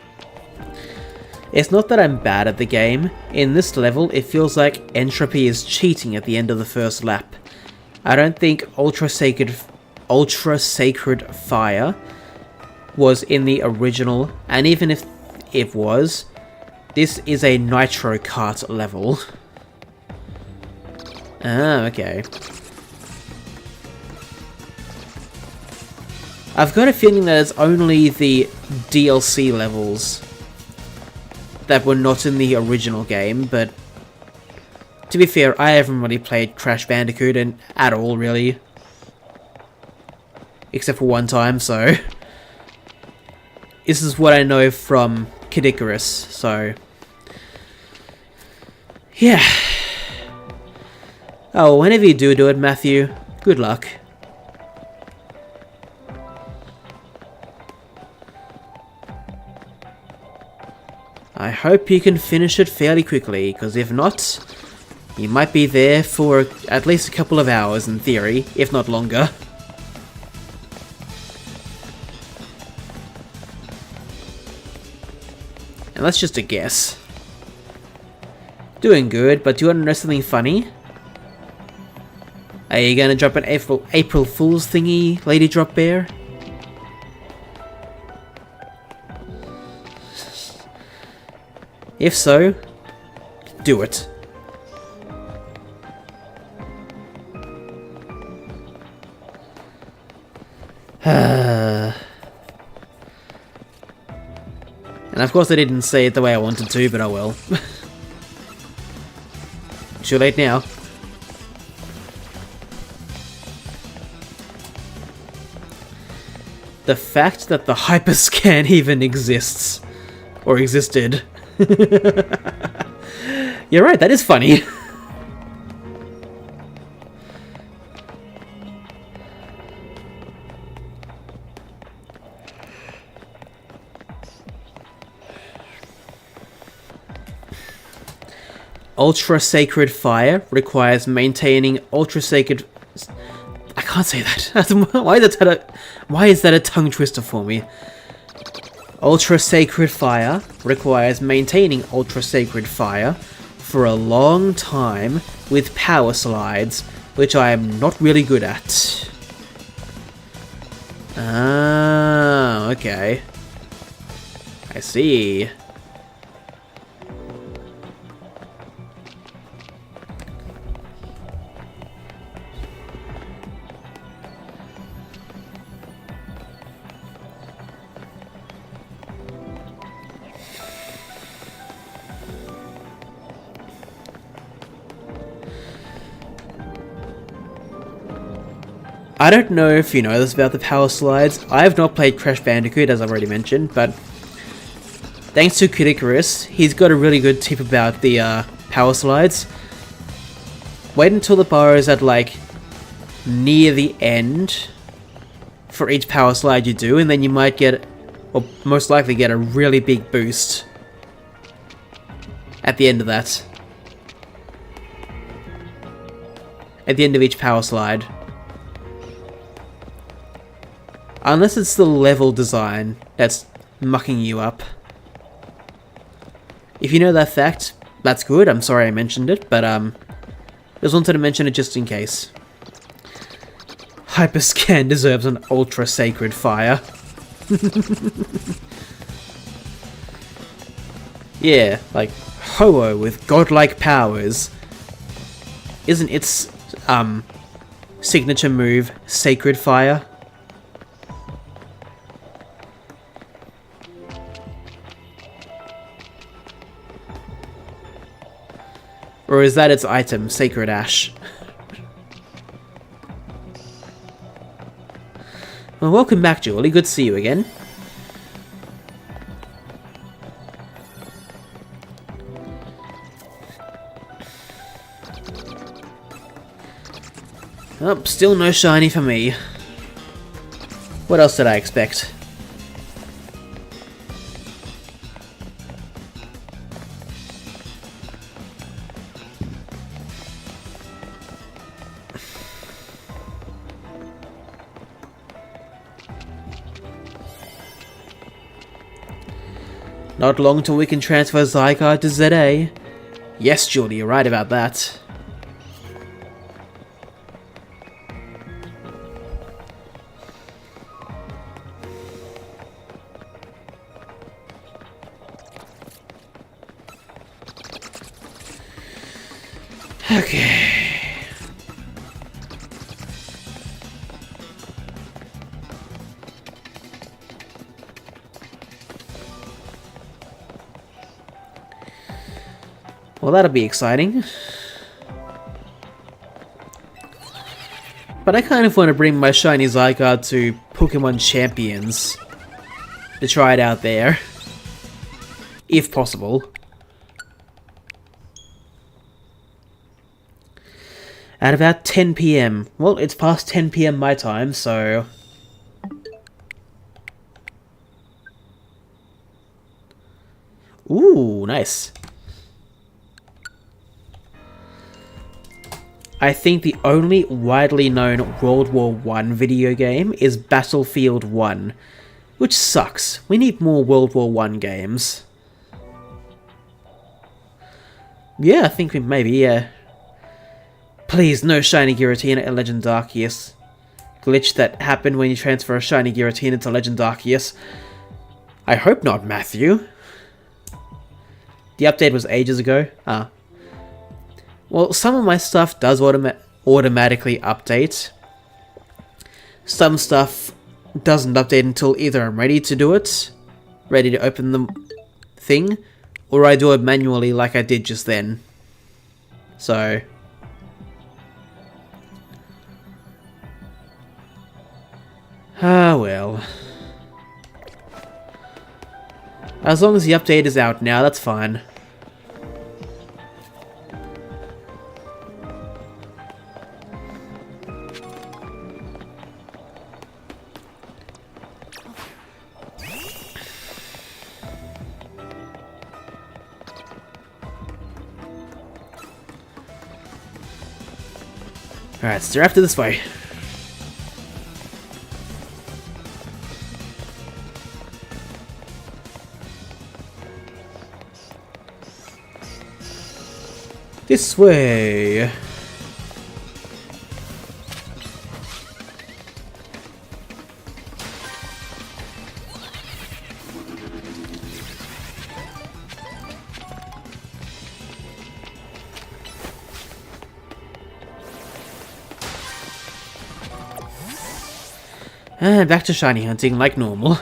It's not that I'm bad at the game. In this level, it feels like Entropy is cheating at the end of the first lap. I don't think Ultra Sacred Fire was in the original, and even if it was, this is a Nitro Kart level. Ah, okay. I've got a feeling that it's only the DLC levels that were not in the original game, but to be fair, I haven't really played Crash Bandicoot at all, really. Except for one time, so... This is what I know from Kid Icarus, so... Yeah. Oh, whenever you do it, Matthew, good luck. I hope you can finish it fairly quickly, because if not, you might be there for at least a couple of hours in theory, if not longer. And that's just a guess. Doing good, but do you want to know something funny? Are you gonna drop an April Fool's thingy, Lady Drop Bear? If so, do it. And of course I didn't say it the way I wanted to, but I will. Too late now. The fact that the hyperscan even exists, or existed. You're right, that is funny. Ultra Sacred Fire requires maintaining Ultra Sacred... I can't say that. Why is that a tongue twister for me? Ultra Sacred Fire requires maintaining Ultra Sacred Fire for a long time with power slides, which I am not really good at. Ah, okay. I see. I don't know if you know this about the power slides. I have not played Crash Bandicoot, as I've already mentioned, but thanks to Kid Icarus, he's got a really good tip about the power slides. Wait until the bar is at, like, near the end for each power slide you do, and then you might get, or most likely get, a really big boost at the end of that. At the end of each power slide. Unless it's the level design that's mucking you up. If you know that fact, that's good. I'm sorry I mentioned it, but just wanted to mention it just in case. Hyperscan deserves an Ultra Sacred Fire. Yeah, like Ho-Oh with godlike powers. Isn't its signature move Sacred Fire? Or is that its item, Sacred Ash? Well, welcome back, Julie. Good to see you again. Oh, still no shiny for me. What else did I expect? Not long till we can transfer Zygarde to ZA. Yes, Julie, you're right about that. Okay. Well, that'll be exciting. But I kind of want to bring my shiny Zygarde to Pokemon Champions to try it out there, if possible. At about 10 PM. Well, it's past 10 PM my time, so... Ooh, nice. I think the only widely known World War I video game is Battlefield 1, which sucks. We need more World War I games. Yeah, I think we maybe, yeah. Please, no Shiny Giratina in Legend Arceus. Glitch that happened when you transfer a Shiny Giratina to Legend Arceus. I hope not, Matthew. The update was ages ago. Ah. Well, some of my stuff does automatically update. Some stuff doesn't update until either I'm ready to do it, ready to open the thing, or I do it manually like I did just then. So... ah, well. As long as the update is out now, that's fine. Alright, steer after this way. This way. And back to shiny hunting like normal.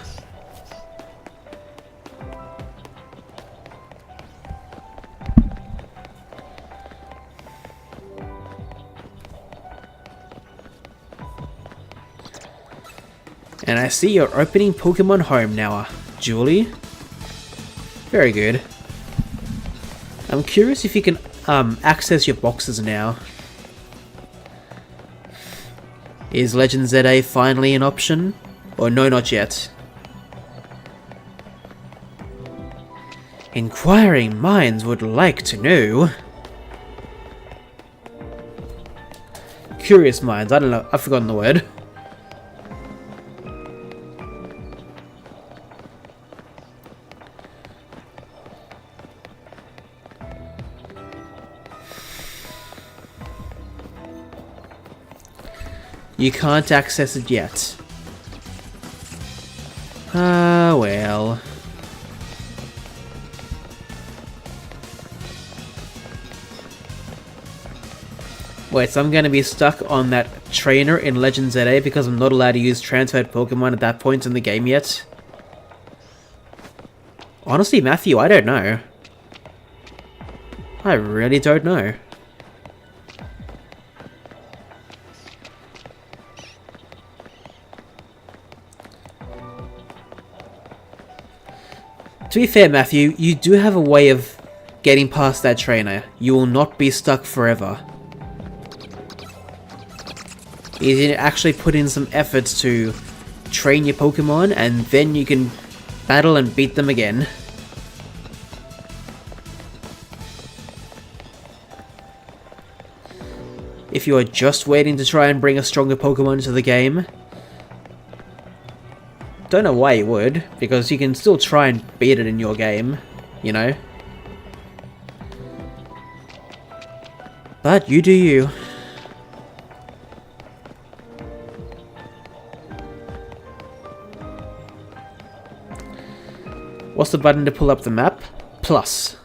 And I see you're opening Pokemon Home now, Julie. Very good. I'm curious if you can access your boxes now. Is Legend ZA finally an option? Or no, not yet? Inquiring minds would like to know. Curious minds, I don't know, I've forgotten the word. You can't access it yet. Ah, well. Wait, so I'm gonna be stuck on that trainer in Legend ZA because I'm not allowed to use transferred Pokemon at that point in the game yet? Honestly, Matthew, I don't know. I really don't know. To be fair, Matthew, you do have a way of getting past that trainer. You will not be stuck forever. You need to actually put in some efforts to train your Pokemon, and then you can battle and beat them again. If you are just waiting to try and bring a stronger Pokemon to the game, don't know why you would, because you can still try and beat it in your game, you know? But you do you. What's the button to pull up the map? Plus.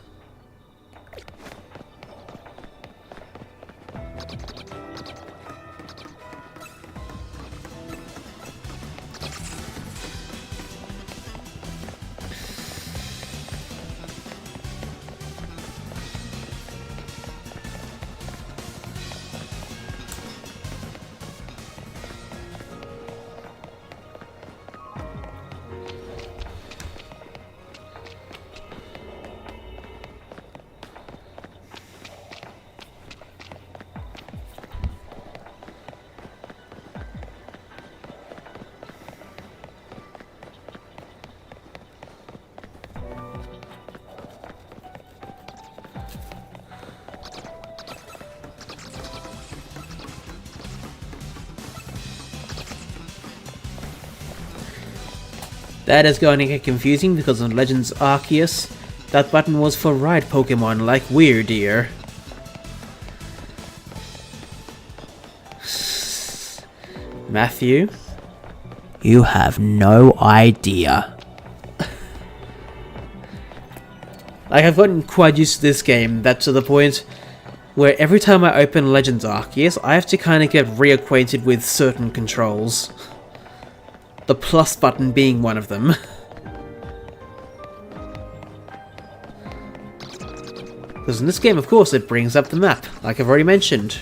That is going to get confusing because in Legends Arceus, that button was for ride Pokemon like Weirdeer. Matthew, you have no idea. Like, I've gotten quite used to this game, that to the point where every time I open Legends Arceus, I have to kind of get reacquainted with certain controls. The plus button being one of them. Because in this game, of course, it brings up the map, like I've already mentioned.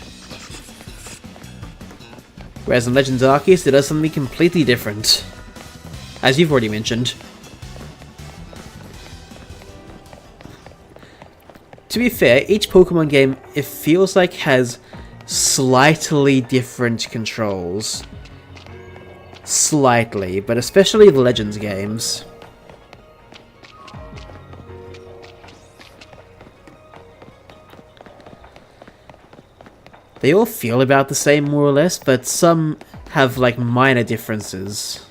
Whereas in Legends Arceus, it does something completely different, as you've already mentioned. To be fair, each Pokemon game, it feels like has slightly different controls. Slightly, but especially the Legends games. They all feel about the same, more or less, but some have, like, minor differences.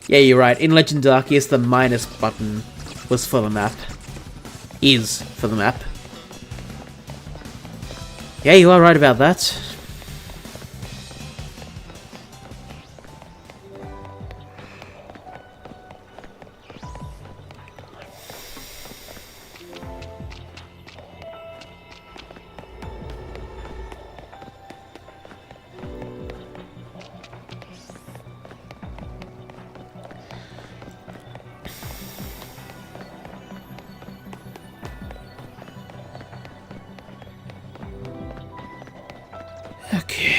Yeah, you're right. In Legend Arceus, the minus button was for the map. Is for the map. Yeah, you are right about that. Okay.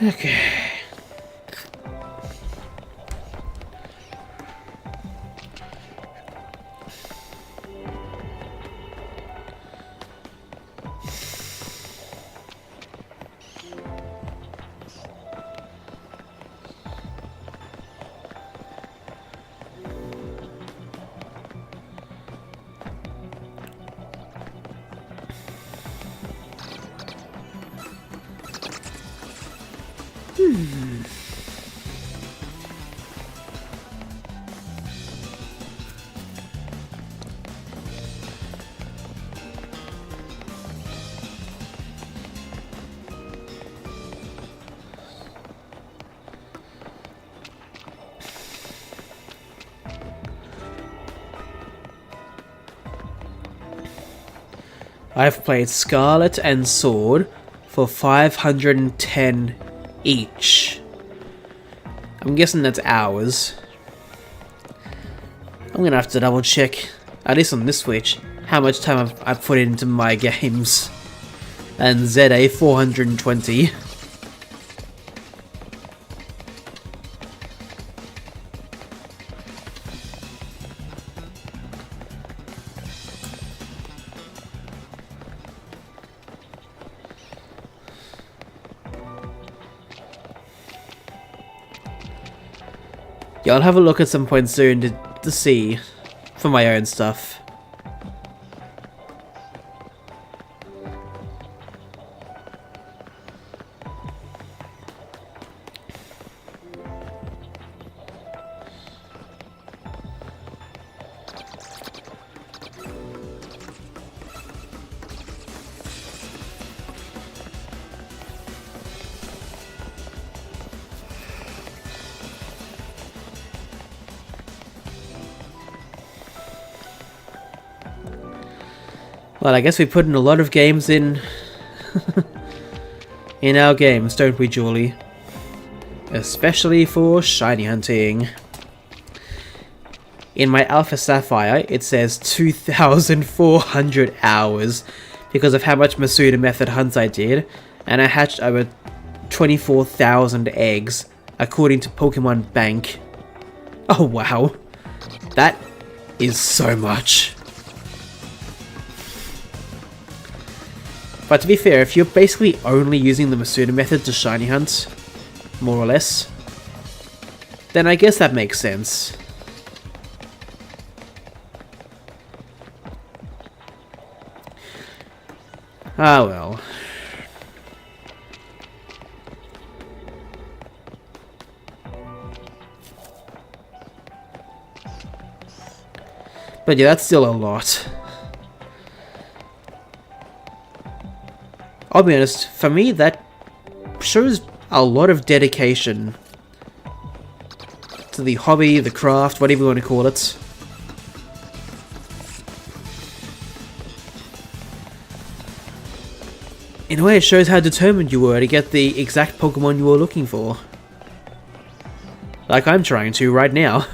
Okay. I've played Scarlet and Sword for 510 each. I'm guessing that's hours. I'm gonna have to double check, at least on this Switch, how much time I've put into my games. And ZA 420. Yeah, I'll have a look at some point soon to see for my own stuff. Well, I guess we put in a lot of games in in our games, don't we, Julie? Especially for shiny hunting. In my Alpha Sapphire, it says 2,400 hours because of how much Masuda Method hunts I did, and I hatched over 24,000 eggs, according to Pokemon Bank. Oh wow, that is so much. But to be fair, if you're basically only using the Masuda Method to shiny hunt, more or less, then I guess that makes sense. Ah well. But yeah, that's still a lot. I'll be honest, for me that shows a lot of dedication to the hobby, the craft, whatever you want to call it. In a way, it shows how determined you were to get the exact Pokemon you were looking for. Like I'm trying to right now.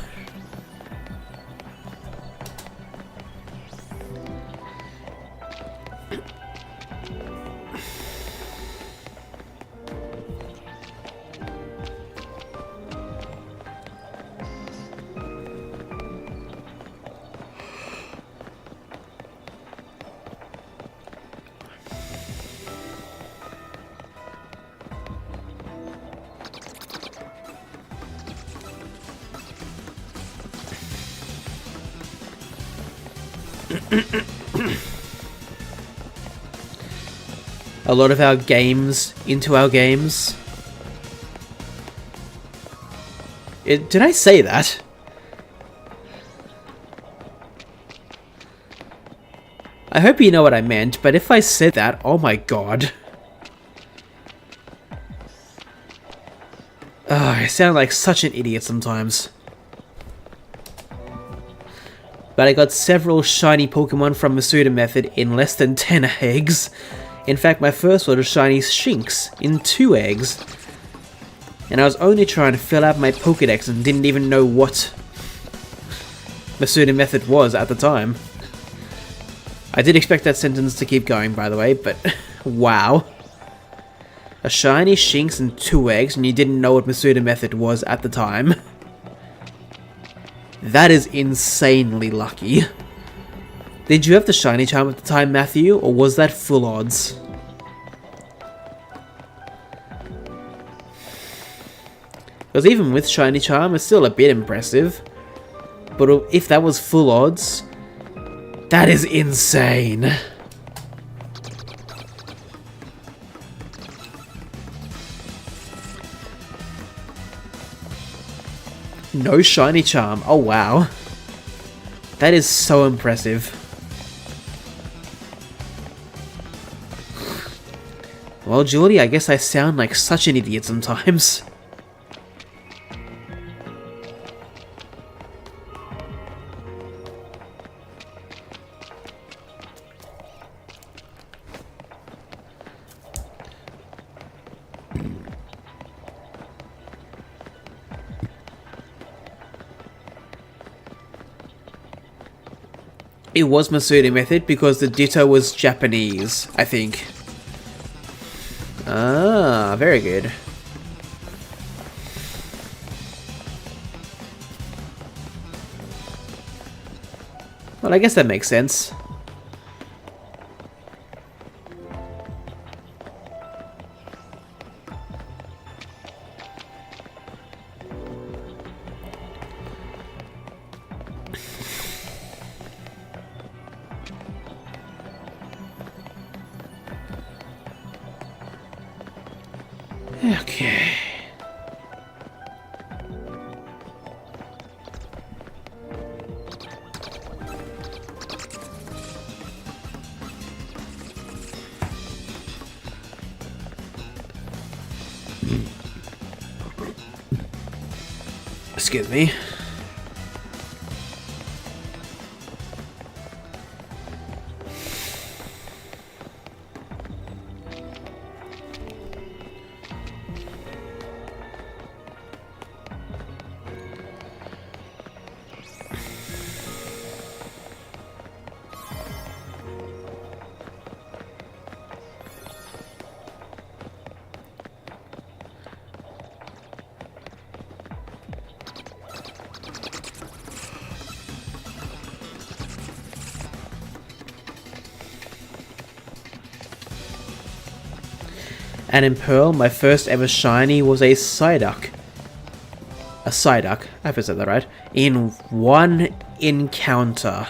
A lot of our games into our games. Did I say that? I hope you know what I meant, but if I said that, oh my god. I sound like such an idiot sometimes. But I got several shiny Pokemon from Masuda Method in less than 10 eggs. In fact, my first one was shiny Shinx in 2 eggs. And I was only trying to fill out my Pokedex and didn't even know what Masuda Method was at the time. I did expect that sentence to keep going, by the way, but wow. A shiny Shinx in 2 eggs and you didn't know what Masuda Method was at the time. That is insanely lucky. Did you have the shiny charm at the time, Matthew, or was that full odds? Because even with shiny charm, it's still a bit impressive. But if that was full odds, that is insane. No shiny charm. Oh wow. That is so impressive. Well, Julie, I guess I sound like such an idiot sometimes. It was Masuda Method because the Ditto was Japanese, I think. Ah, very good. Well, I guess that makes sense. Okay. Excuse me. And in Pearl, my first ever shiny was a Psyduck. A Psyduck, I hope I said that right. In one encounter.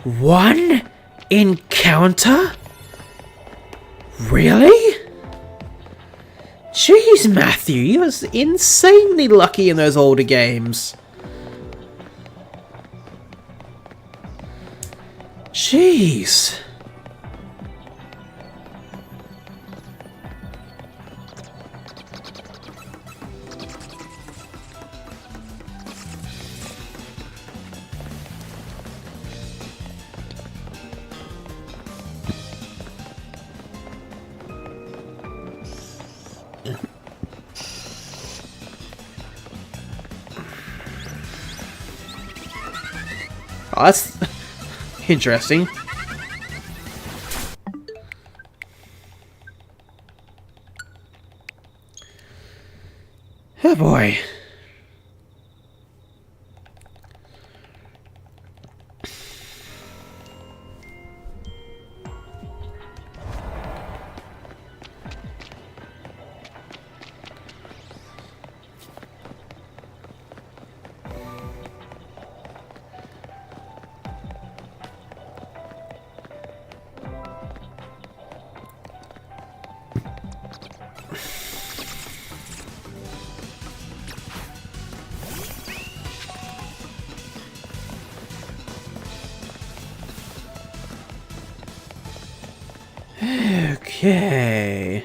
One encounter? Really? Jeez, Matthew, you was insanely lucky in those older games. Jeez. Oh, that's interesting. Oh boy. Okay.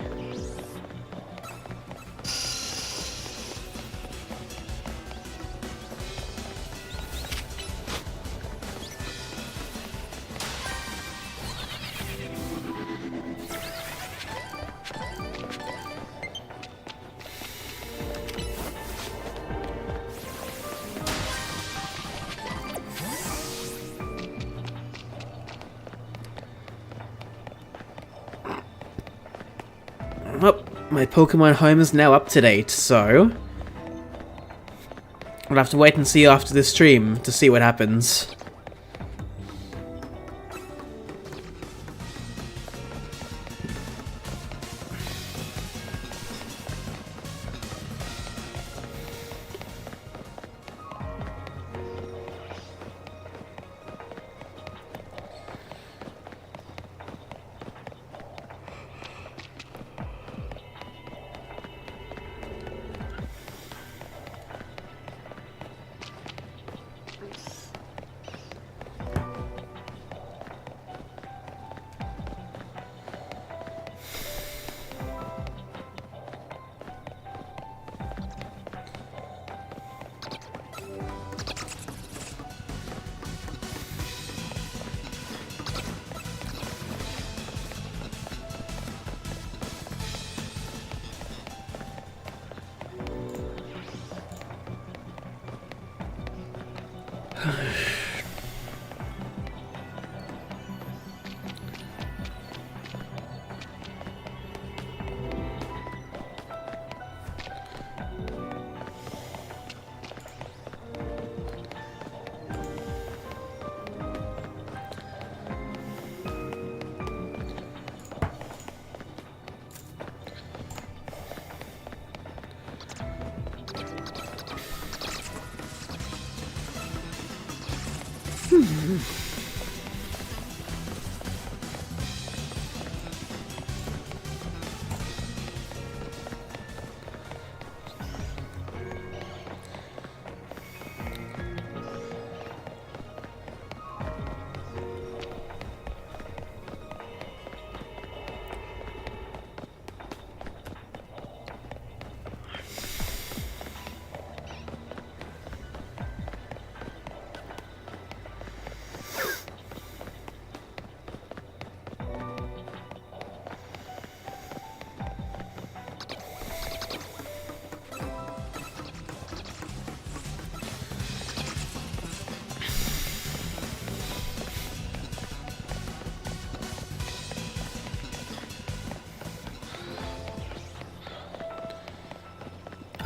Well, my Pokemon home is now up to date, so I'll have to wait and see after this stream to see what happens.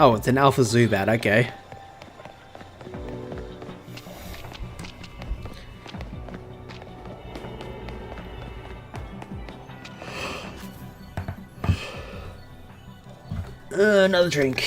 Oh, it's an Alpha Zubat, okay. Another drink.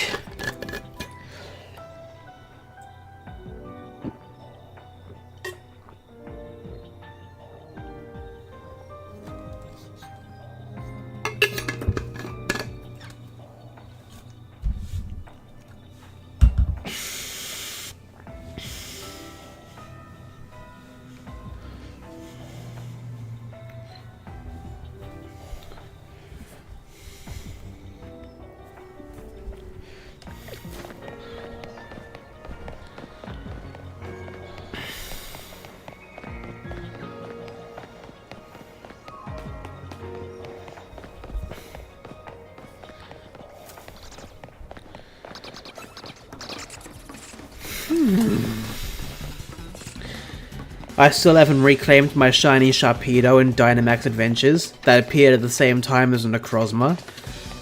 I still haven't reclaimed my shiny Sharpedo in Dynamax Adventures that appeared at the same time as a Necrozma.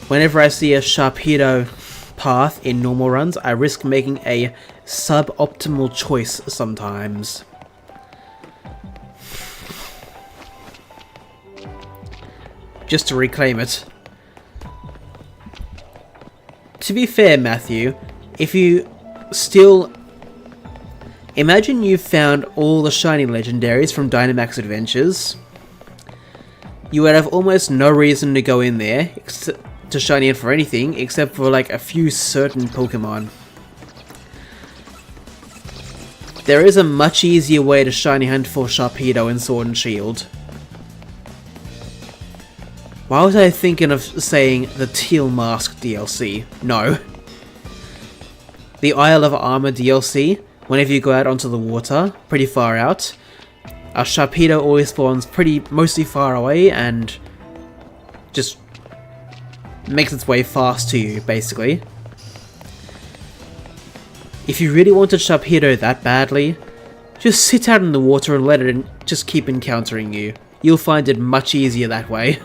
Whenever I see a Sharpedo path in normal runs, I risk making a suboptimal choice sometimes. Just to reclaim it. To be fair, Matthew, if you still... Imagine you've found all the shiny legendaries from Dynamax Adventures. You would have almost no reason to go in there to shiny it for anything except for like a few certain Pokemon. There is a much easier way to shiny hunt for Sharpedo in Sword and Shield. Why was I thinking of saying the Teal Mask DLC? No. The Isle of Armor DLC. Whenever you go out onto the water, pretty far out, a Sharpedo always spawns mostly far away and just makes its way fast to you, basically. If you really wanted Sharpedo that badly, just sit out in the water and let it just keep encountering you. You'll find it much easier that way.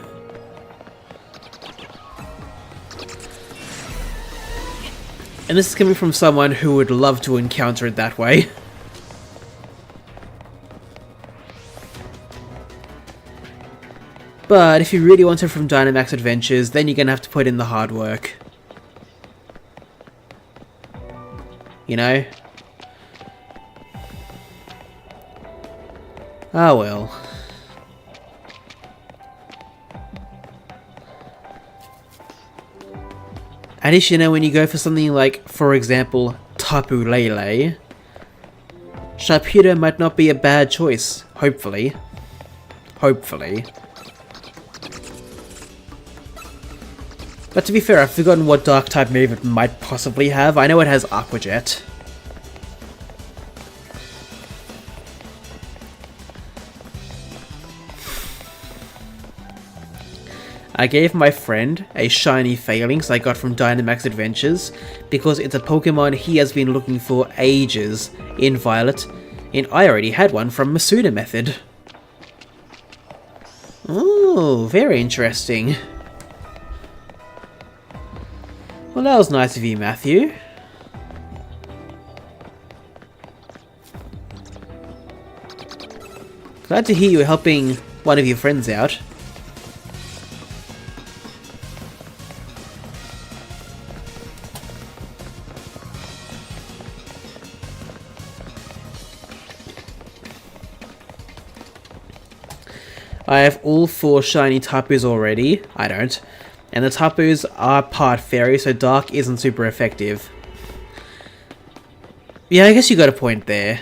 And this is coming from someone who would love to encounter it that way. But if you really want it from Dynamax Adventures, then you're gonna have to put in the hard work. You know? Ah well. Additionally, when you go for something like, for example, Tapu Lele, Sharpedo might not be a bad choice, hopefully. Hopefully. But to be fair, I've forgotten what dark type move it might possibly have. I know it has Aqua Jet. I gave my friend a shiny Phalanx I got from Dynamax Adventures because it's a Pokemon he has been looking for ages in Violet, and I already had one from Masuda Method. Oh, very interesting. Well, that was nice of you, Matthew. Glad to hear you helping one of your friends out. I have all 4 shiny Tapus already. I don't. And the Tapus are part fairy, so dark isn't super effective. Yeah, I guess you got a point there.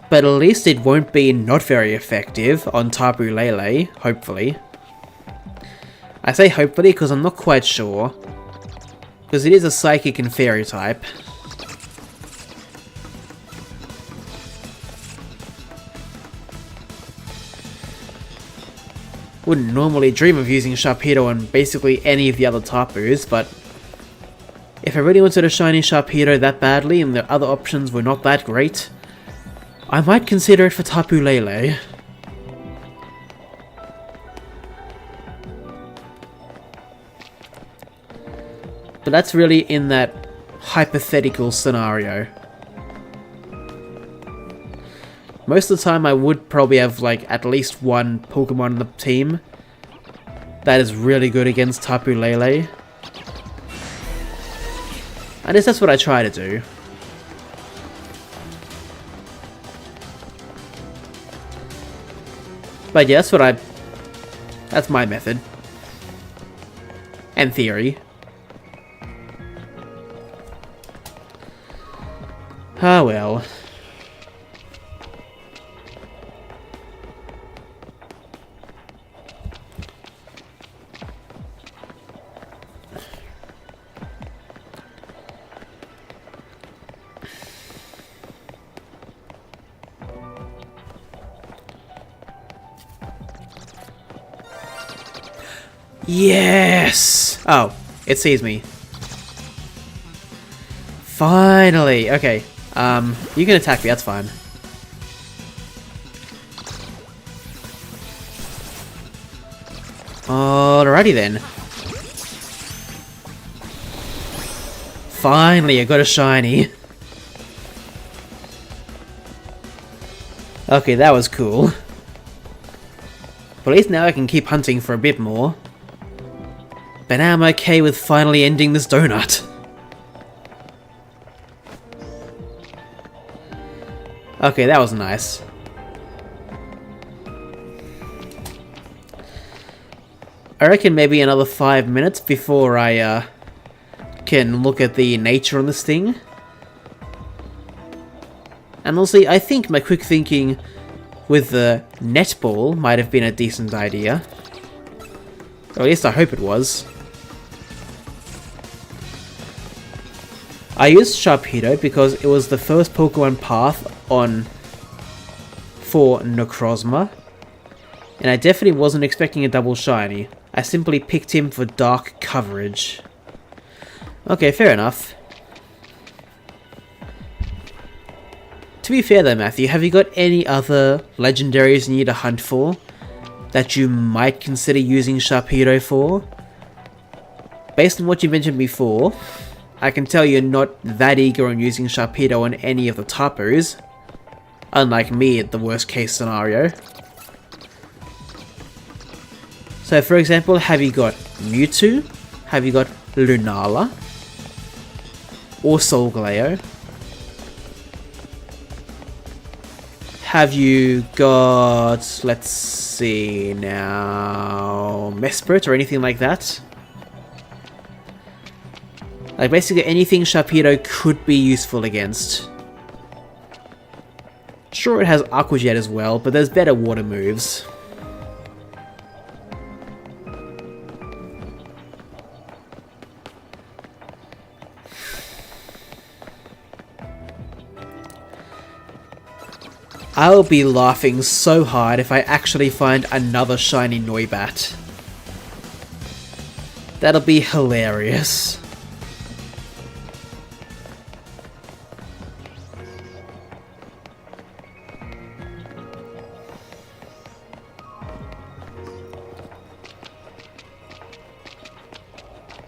But at least it won't be not very effective on Tapu Lele, hopefully. I say hopefully because I'm not quite sure. Because it is a psychic and fairy type. Wouldn't normally dream of using Sharpedo on basically any of the other Tapus, but if I really wanted a shiny Sharpedo that badly and the other options were not that great, I might consider it for Tapu Lele. But that's really in that hypothetical scenario. Most of the time I would probably have like at least one Pokemon on the team that is really good against Tapu Lele. I guess that's what I try to do. But yeah, that's my method. And theory. Ah well. Yes! Oh, it sees me. Finally! Okay, you can attack me, that's fine. Alrighty then. Finally, I got a shiny. Okay, that was cool. But at least now I can keep hunting for a bit more. But now I'm okay with finally ending this donut. Okay, that was nice. I reckon maybe another 5 minutes before I can look at the nature on this thing. And also, I think my quick thinking with the netball might have been a decent idea. Or at least I hope it was. I used Sharpedo because it was the first Pokemon path for Necrozma. And I definitely wasn't expecting a double shiny. I simply picked him for dark coverage. Okay, fair enough. To be fair though, Matthew, have you got any other legendaries you need to hunt for that you might consider using Sharpedo for? Based on what you mentioned before, I can tell you're not that eager on using Sharpedo on any of the Tapus, unlike me at the worst case scenario. So for example, have you got Mewtwo? Have you got Lunala? Or Solgaleo? Have you got, let's see now, Mesprit or anything like that? Like basically anything Sharpedo could be useful against. Sure, it has Aqua Jet as well, but there's better water moves. I'll be laughing so hard if I actually find another shiny Noibat. That'll be hilarious.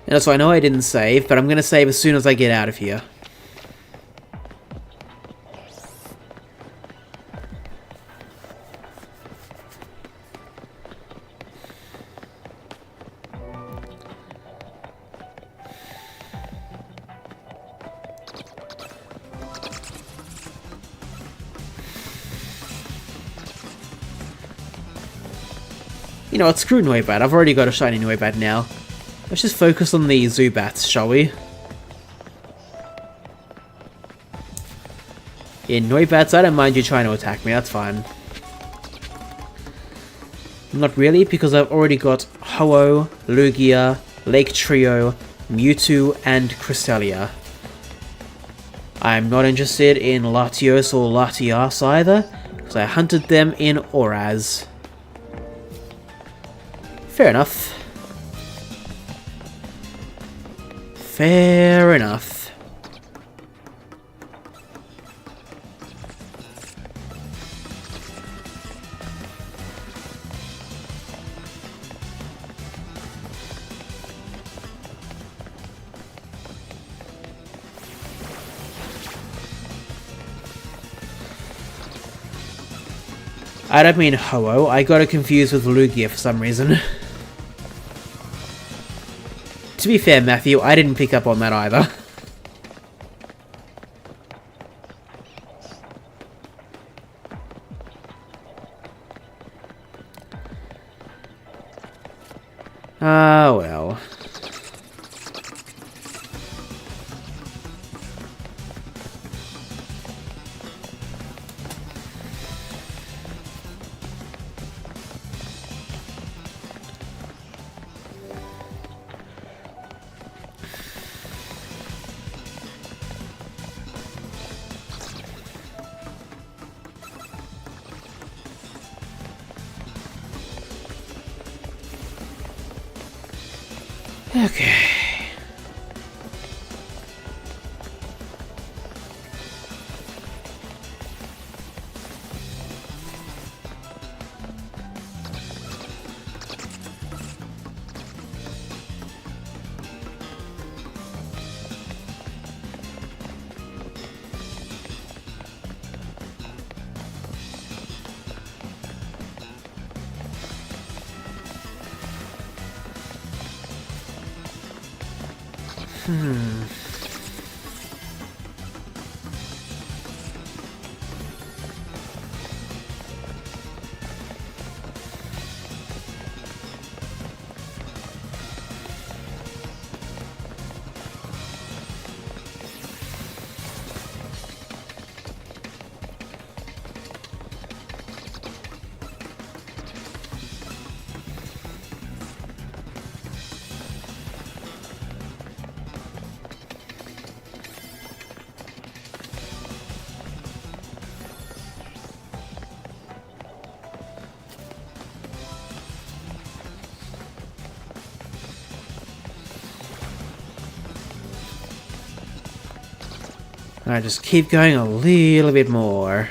And so I know I didn't save, but I'm going to save as soon as I get out of here. You know what, screw Noibat, I've already got a shiny Noibat now. Let's just focus on the Zubats, shall we? In Noibats, I don't mind you trying to attack me, that's fine. Not really, because I've already got Ho-Oh, Lugia, Lake Trio, Mewtwo, and Cresselia. I'm not interested in Latios or Latias either, because I hunted them in Oraz. Fair enough. Fair enough. I don't mean Ho-Oh, I got it confused with Lugia for some reason. To be fair, Matthew, I didn't pick up on that either. Ah, well. Okay. Alright, just keep going a little bit more.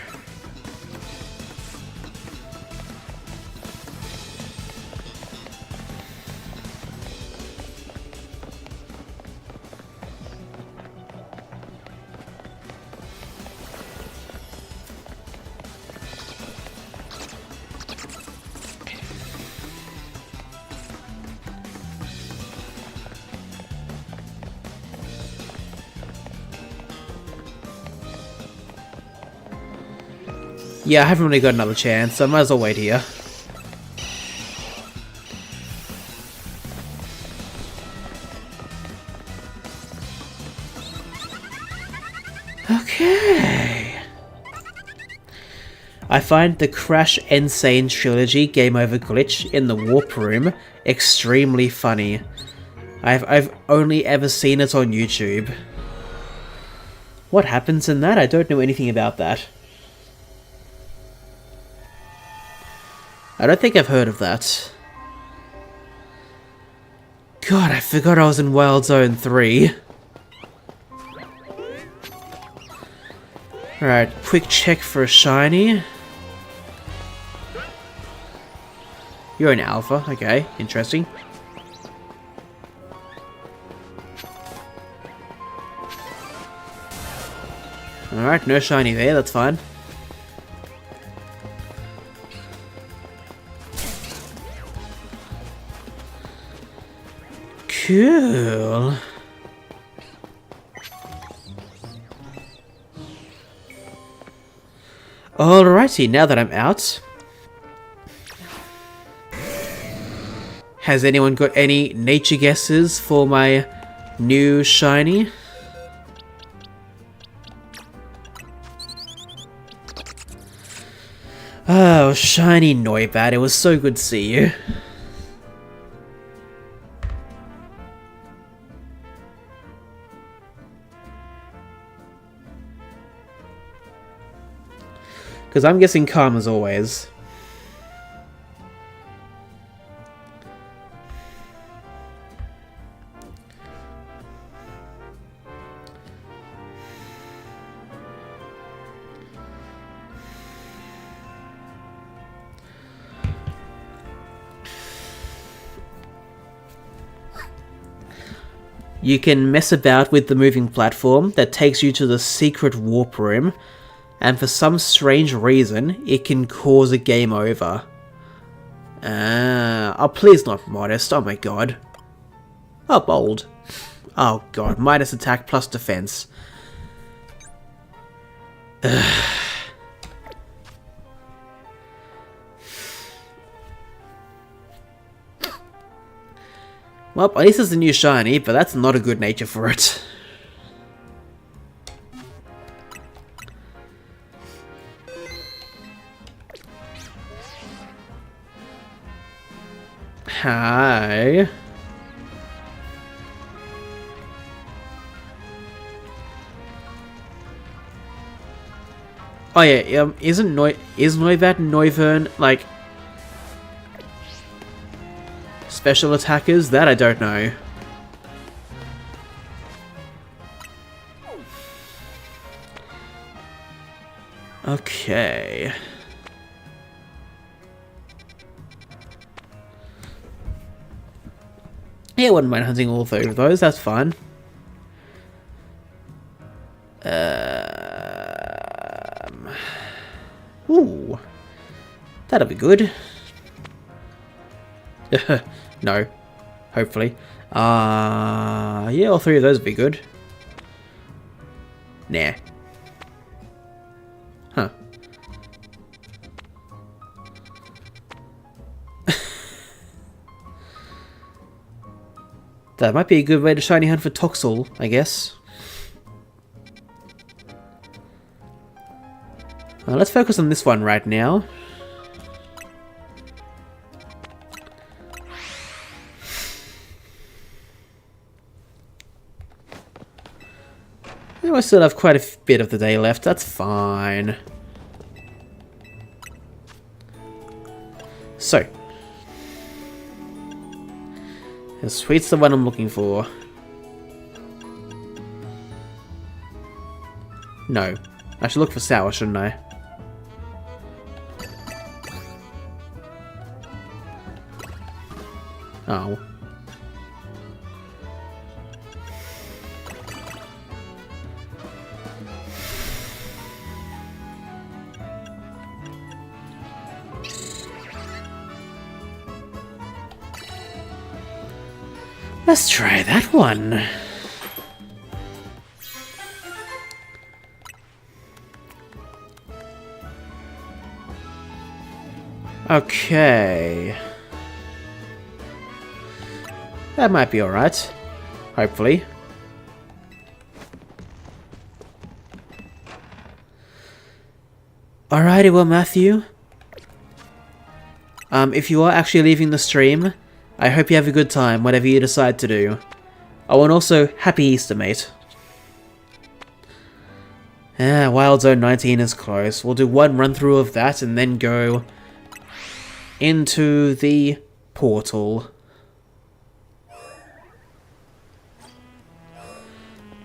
Yeah, I haven't really got another chance, so I might as well wait here. Okay. I find the Crash N. Sane Trilogy Game Over glitch in the Warp Room extremely funny. I've only ever seen it on YouTube. What happens in that? I don't know anything about that. I don't think I've heard of that. God, I forgot I was in Wild Zone 3. Alright, quick check for a shiny. You're an alpha, okay, interesting. Alright, no shiny there, that's fine. Cool. Alrighty, now that I'm out, has anyone got any nature guesses for my new shiny? Oh, shiny Noibat, it was so good to see you. Because I'm guessing calm as always. You can mess about with the moving platform that takes you to the secret warp room, and for some strange reason, it can cause a game over. Oh, please not Modest, oh my god. Oh, bold. Oh god, minus attack plus defense. Well, at least it's a new shiny, but that's not a good nature for it. Hi. Oh yeah, is Noibat and Noivern like special attackers? That I don't know. Okay. Yeah, I wouldn't mind hunting all three of those, that's fine. Ooh. That'll be good. No. Hopefully. Yeah, all three of those would be good. Nah. Huh. That might be a good way to shiny hunt for Toxel, I guess. Let's focus on this one right now. I still have quite a bit of the day left, that's fine. So. Sweet's the one I'm looking for. No. I should look for sour, shouldn't I? Oh. Let's try that one. Okay. That might be alright. Hopefully. Alrighty, well, Matthew. If you are actually leaving the stream, I hope you have a good time, whatever you decide to do. Oh, and also, Happy Easter, mate. Wild Zone 19 is close. We'll do one run-through of that and then go into the portal.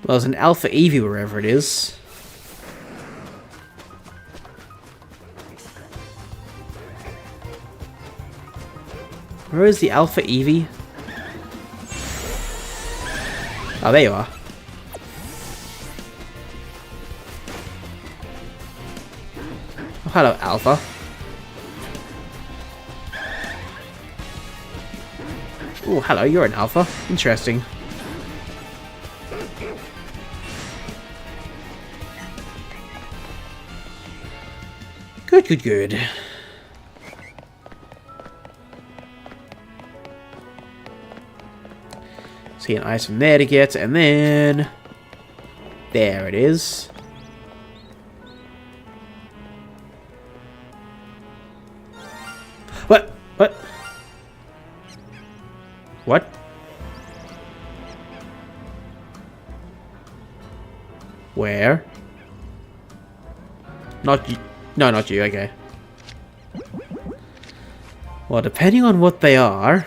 Well, there's an Alpha Eevee wherever it is. Where is the Alpha Eevee? Oh, there you are. Oh, hello, Alpha. Oh, hello, you're an Alpha. Interesting. Good, good, good. See an ice from there to get, and then... there it is. What? What? What? Where? Not you. No, not you, okay. Well, depending on what they are...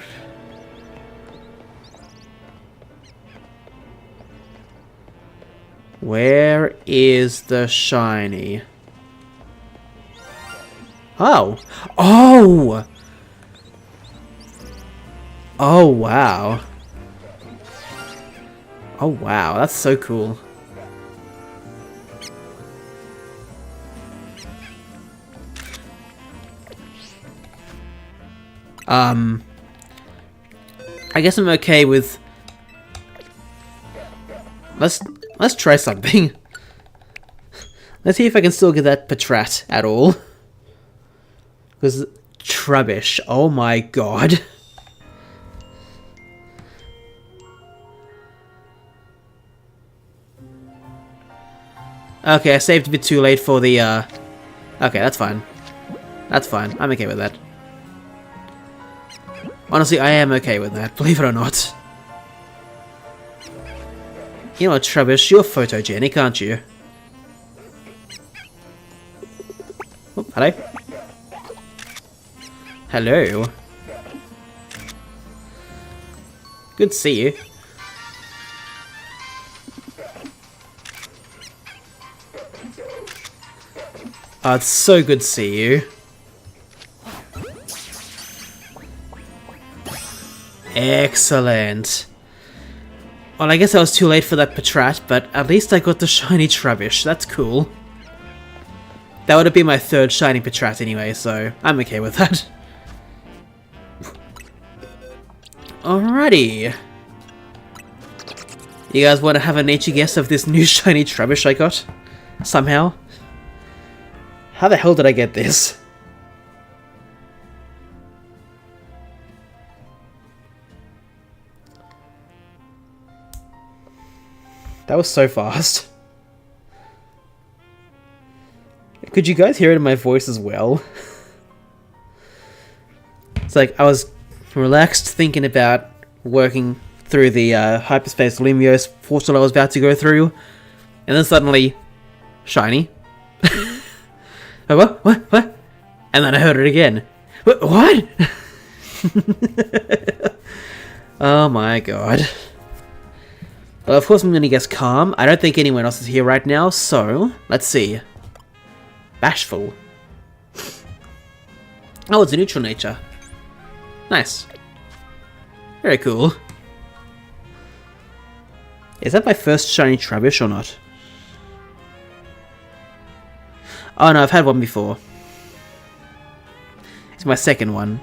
where is the shiny? Oh! Oh! Oh, wow. Oh, wow, that's so cool. I guess I'm okay with Let's try something. Let's see if I can still get that Patrat at all. Because Trubbish, oh my god. Okay, I saved a bit too late for the, Okay, that's fine. That's fine. I'm okay with that. Honestly, I am okay with that, believe it or not. You know what, Trubbish, you're photogenic, aren't you? Oh, hello? Hello? Good to see you. Oh, it's so good to see you. Excellent. Well, I guess I was too late for that Patrat, but at least I got the shiny Trubbish. That's cool. That would have been my third shiny Patrat anyway, so I'm okay with that. Alrighty. You guys want to have a nature guess of this new shiny Trubbish I got? Somehow? How the hell did I get this? That was so fast. Could you guys hear it in my voice as well? It's like I was relaxed thinking about working through the Hyperspace Lumiose portal I was about to go through, and then suddenly, shiny. What? And then I heard it again. What? Oh my god. Well, of course I'm gonna guess calm. I don't think anyone else is here right now, so let's see. Bashful. Oh, it's a neutral nature. Nice. Very cool. Is that my first shiny Trubbish or not? Oh no, I've had one before. It's my second one.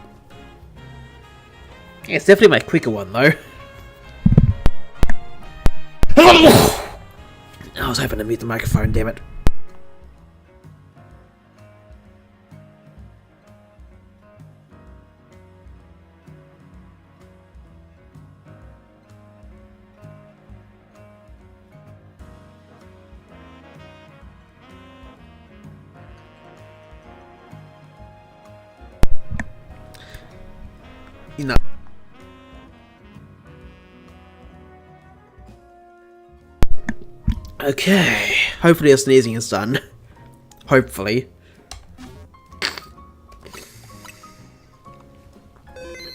It's definitely my quicker one though. I was hoping to mute the microphone, damn it. Enough. Okay, hopefully the sneezing is done. Hopefully.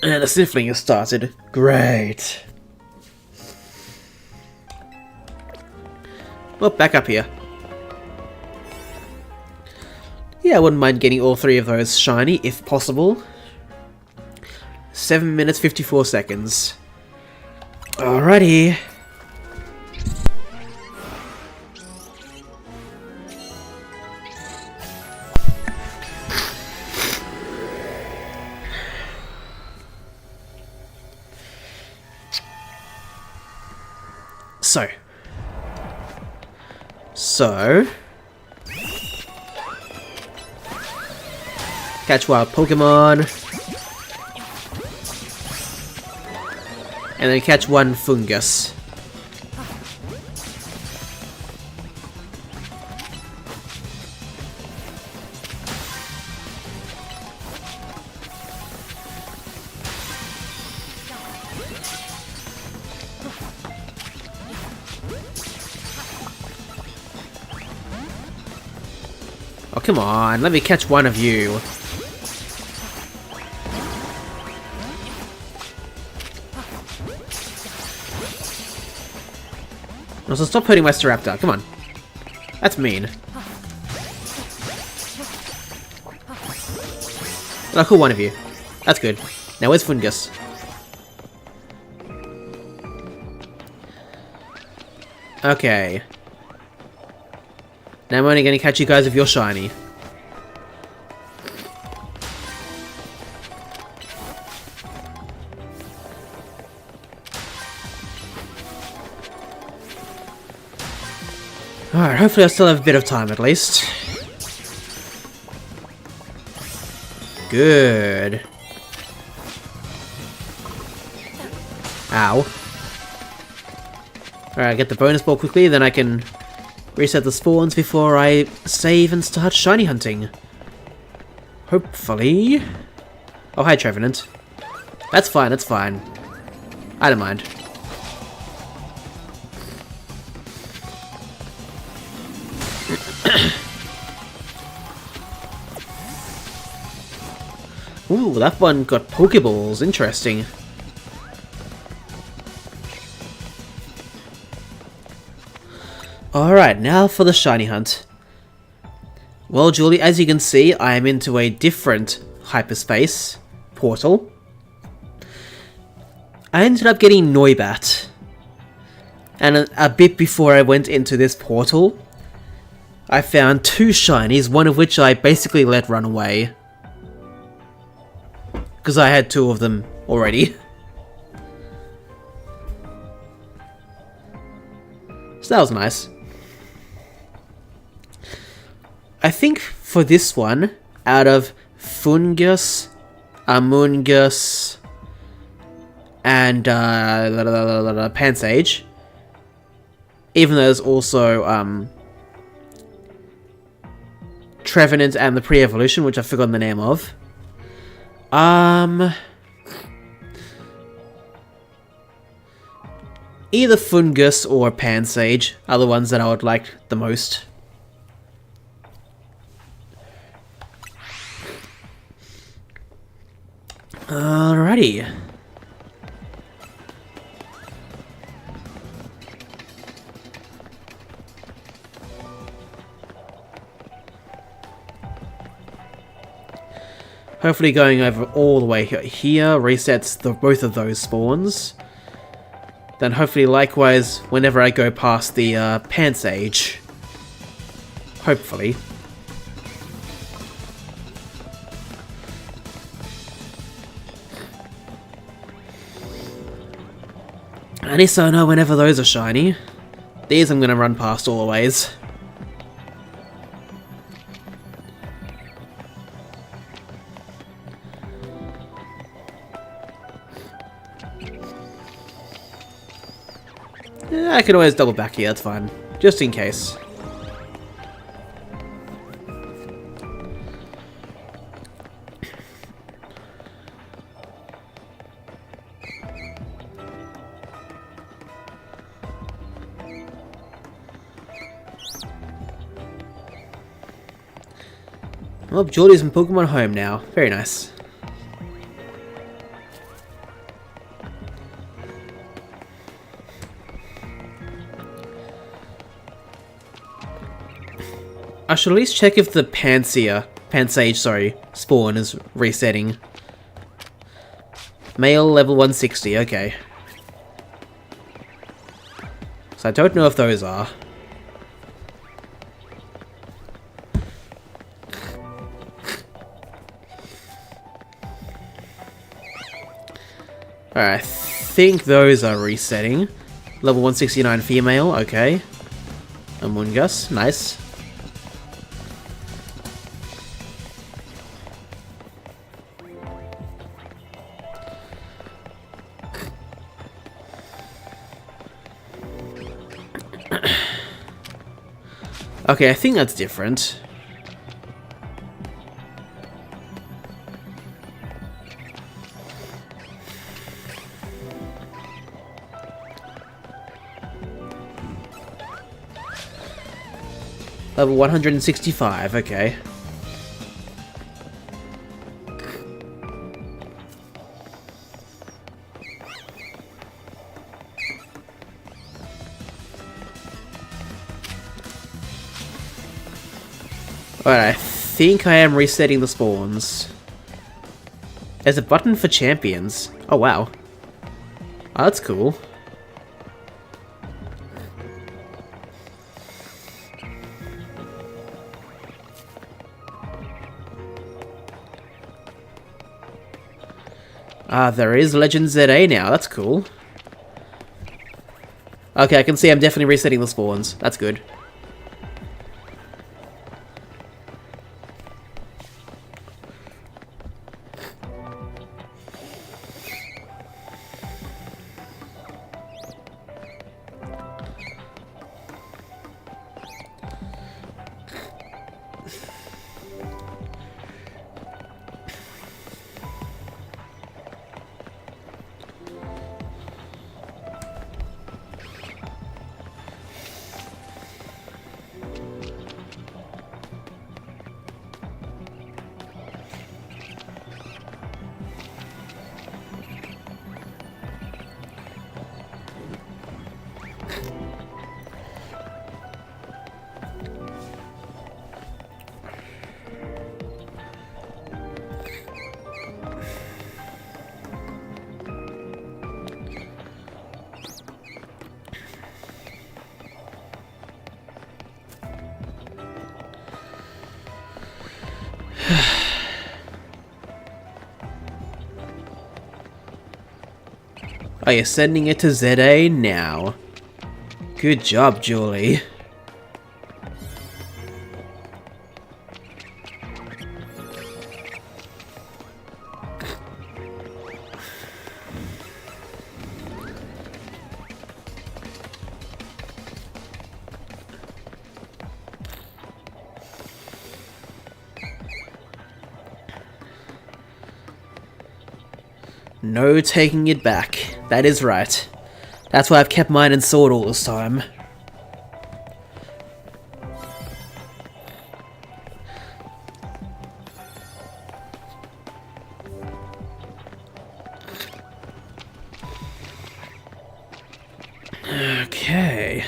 And the sniffling has started. Great. Well, back up here. Yeah, I wouldn't mind getting all three of those shiny, if possible. 7 minutes 54 seconds. Alrighty. So... Catch wild Pokemon. And then catch one fungus. Oh, come on, let me catch one of you. So stop hurting my Staraptor, come on. That's mean. I'll call one of you. That's good. Now where's Fungus? Okay. Now I'm only going to catch you guys if you're shiny. Alright, hopefully I still have a bit of time at least. Good. Ow. Alright, get the bonus ball quickly, then I can reset the spawns before I save and start shiny hunting. Hopefully. Oh, hi, Trevenant. That's fine, that's fine. I don't mind. Ooh, that one got Pokeballs. Interesting. Alright, now for the shiny hunt. Well, Julie, as you can see, I am into a different hyperspace portal. I ended up getting Noibat. And a bit before I went into this portal, I found 2 shinies, one of which I basically let run away. Because I had 2 of them already. So that was nice. I think for this one, out of Fungus, Amoonguss, and Pansage, even though there's also Trevenant and the pre-evolution, which I've forgotten the name of. Either Fungus or Pansage are the ones that I would like the most. Alrighty. Hopefully going over all the way here resets both of those spawns. Then hopefully likewise whenever I go past the Pansage. Hopefully. At least I know whenever those are shiny. These I'm gonna run past always. Yeah, I can always double back here, that's fine. Just in case. Well, Geordie's in Pokemon Home now. Very nice. I should at least check if the Pansage, spawn is resetting. Male level 160, okay. So I don't know if those are. Alright, I think those are resetting. Level 169 female, okay. Amoonguss, nice. Okay, I think that's different. Level 165, okay. Alright, I think I am resetting the spawns. There's a button for champions. Oh wow. Oh, that's cool. Ah, there is Legend ZA now, that's cool. Okay, I can see I'm definitely resetting the spawns. That's good. Oh, you're sending it to ZA now. Good job, Julie. No taking it back. That is right. That's why I've kept mine in sword all this time. Okay.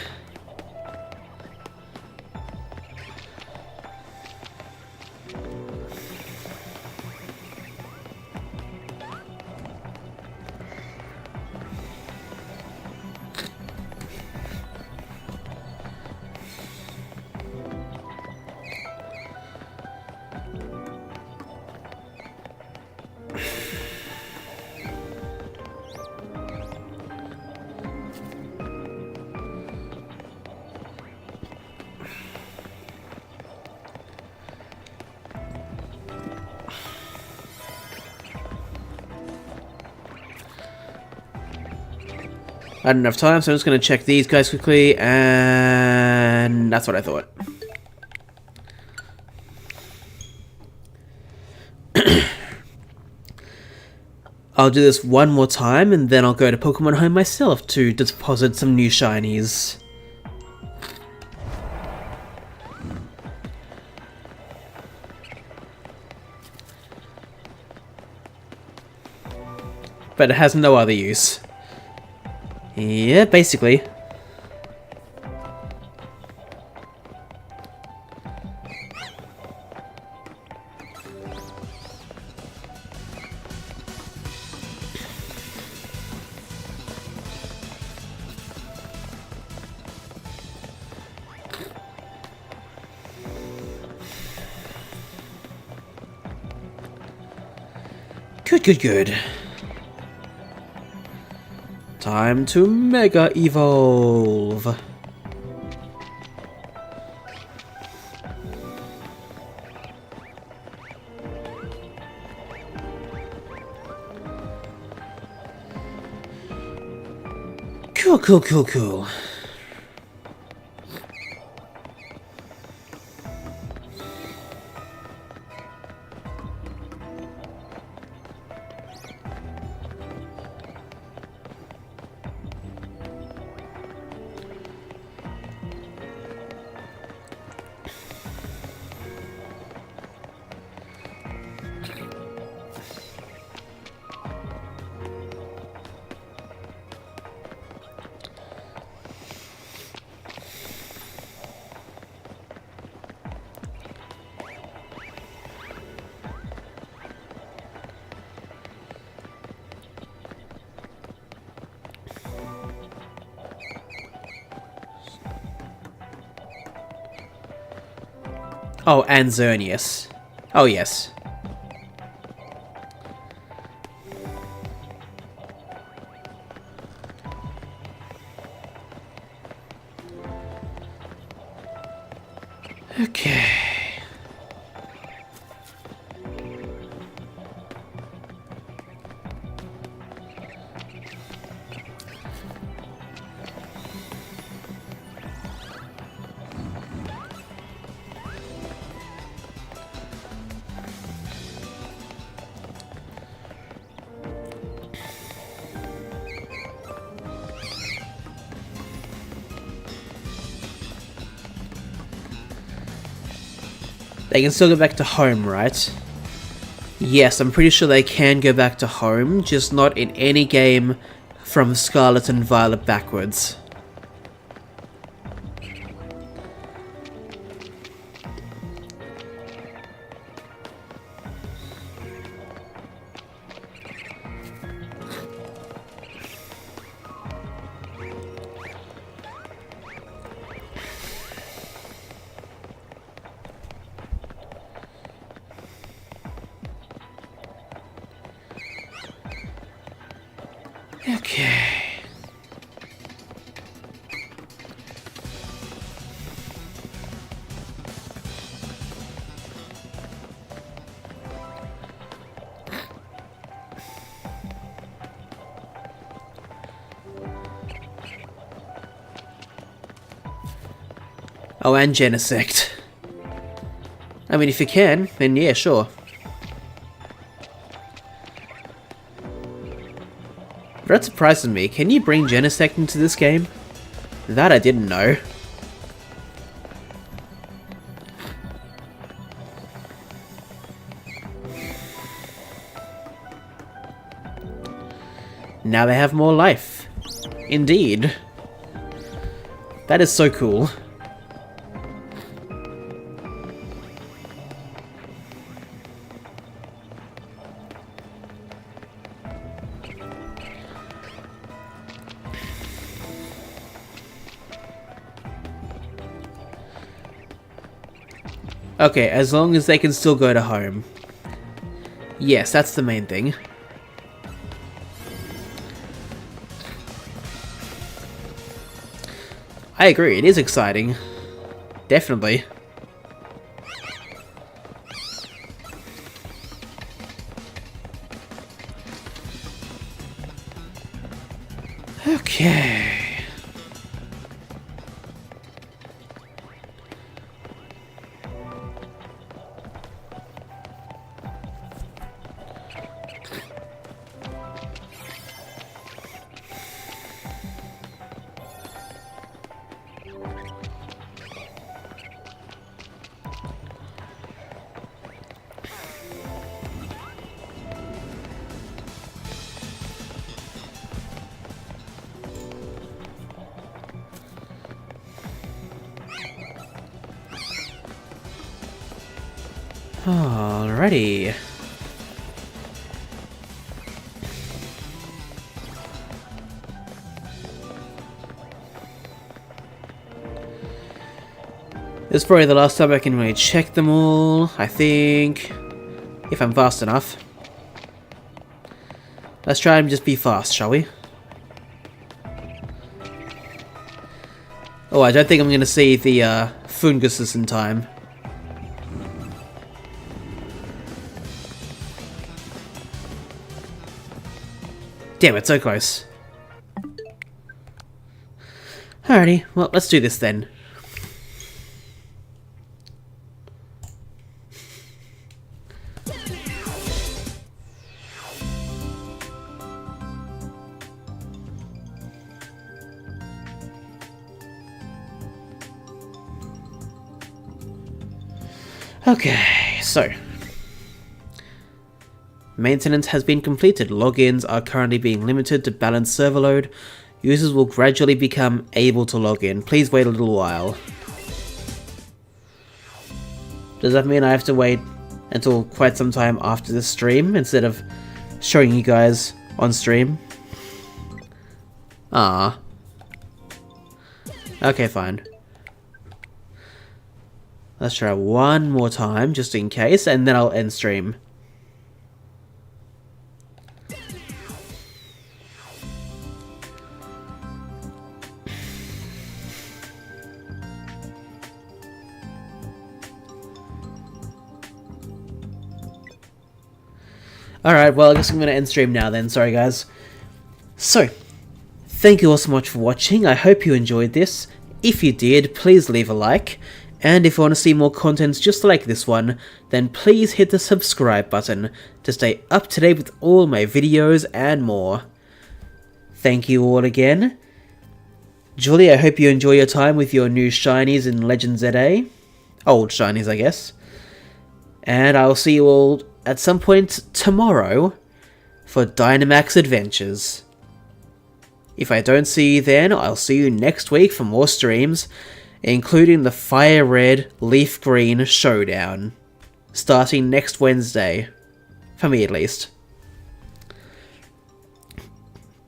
I had enough time, so I'm just going to check these guys quickly, and that's what I thought. I'll do this one more time, and then I'll go to Pokemon Home myself to deposit some new shinies. But it has no other use. Yeah, basically. Good. Time to Mega Evolve. Cool. Oh, and Xerneas. Oh, yes. Okay. They can still go back to home, right? Yes, I'm pretty sure they can go back to home, just not in any game from Scarlet and Violet backwards. Okay. Oh, and Genesect. I mean, if you can, then yeah, sure. But that surprises me. Can you bring Genesect into this game? That I didn't know. Now they have more life. Indeed. That is so cool. Okay, as long as they can still go to home. Yes, that's the main thing. I agree, it is exciting. Definitely. Okay. Alrighty. This is probably the last time I can really check them all, I think. If I'm fast enough. Let's try and just be fast, shall we? Oh, I don't think I'm going to see the funguses in time. Damn it, so close. Alrighty, well, let's do this then. Okay, so maintenance has been completed. Logins are currently being limited to balanced server load. Users will gradually become able to log in. Please wait a little while. Does that mean I have to wait until quite some time after the stream instead of showing you guys on stream? Ah. Okay, fine. Let's try one more time, just in case, and then I'll end stream. Alright, well, I guess I'm going to end stream now then. Sorry, guys. So, thank you all so much for watching. I hope you enjoyed this. If you did, please leave a like. And if you want to see more contents just like this one, then please hit the subscribe button to stay up to date with all my videos and more. Thank you all again. Julie, I hope you enjoy your time with your new shinies in Legend ZA. Old shinies, I guess. And I'll see you all at some point tomorrow for Dynamax Adventures. If I don't see you then, I'll see you next week for more streams, including the Fire Red Leaf Green Showdown, starting next Wednesday, for me at least.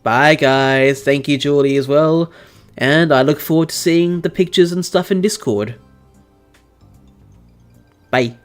Bye guys, thank you Julie as well, and I look forward to seeing the pictures and stuff in Discord. Bye.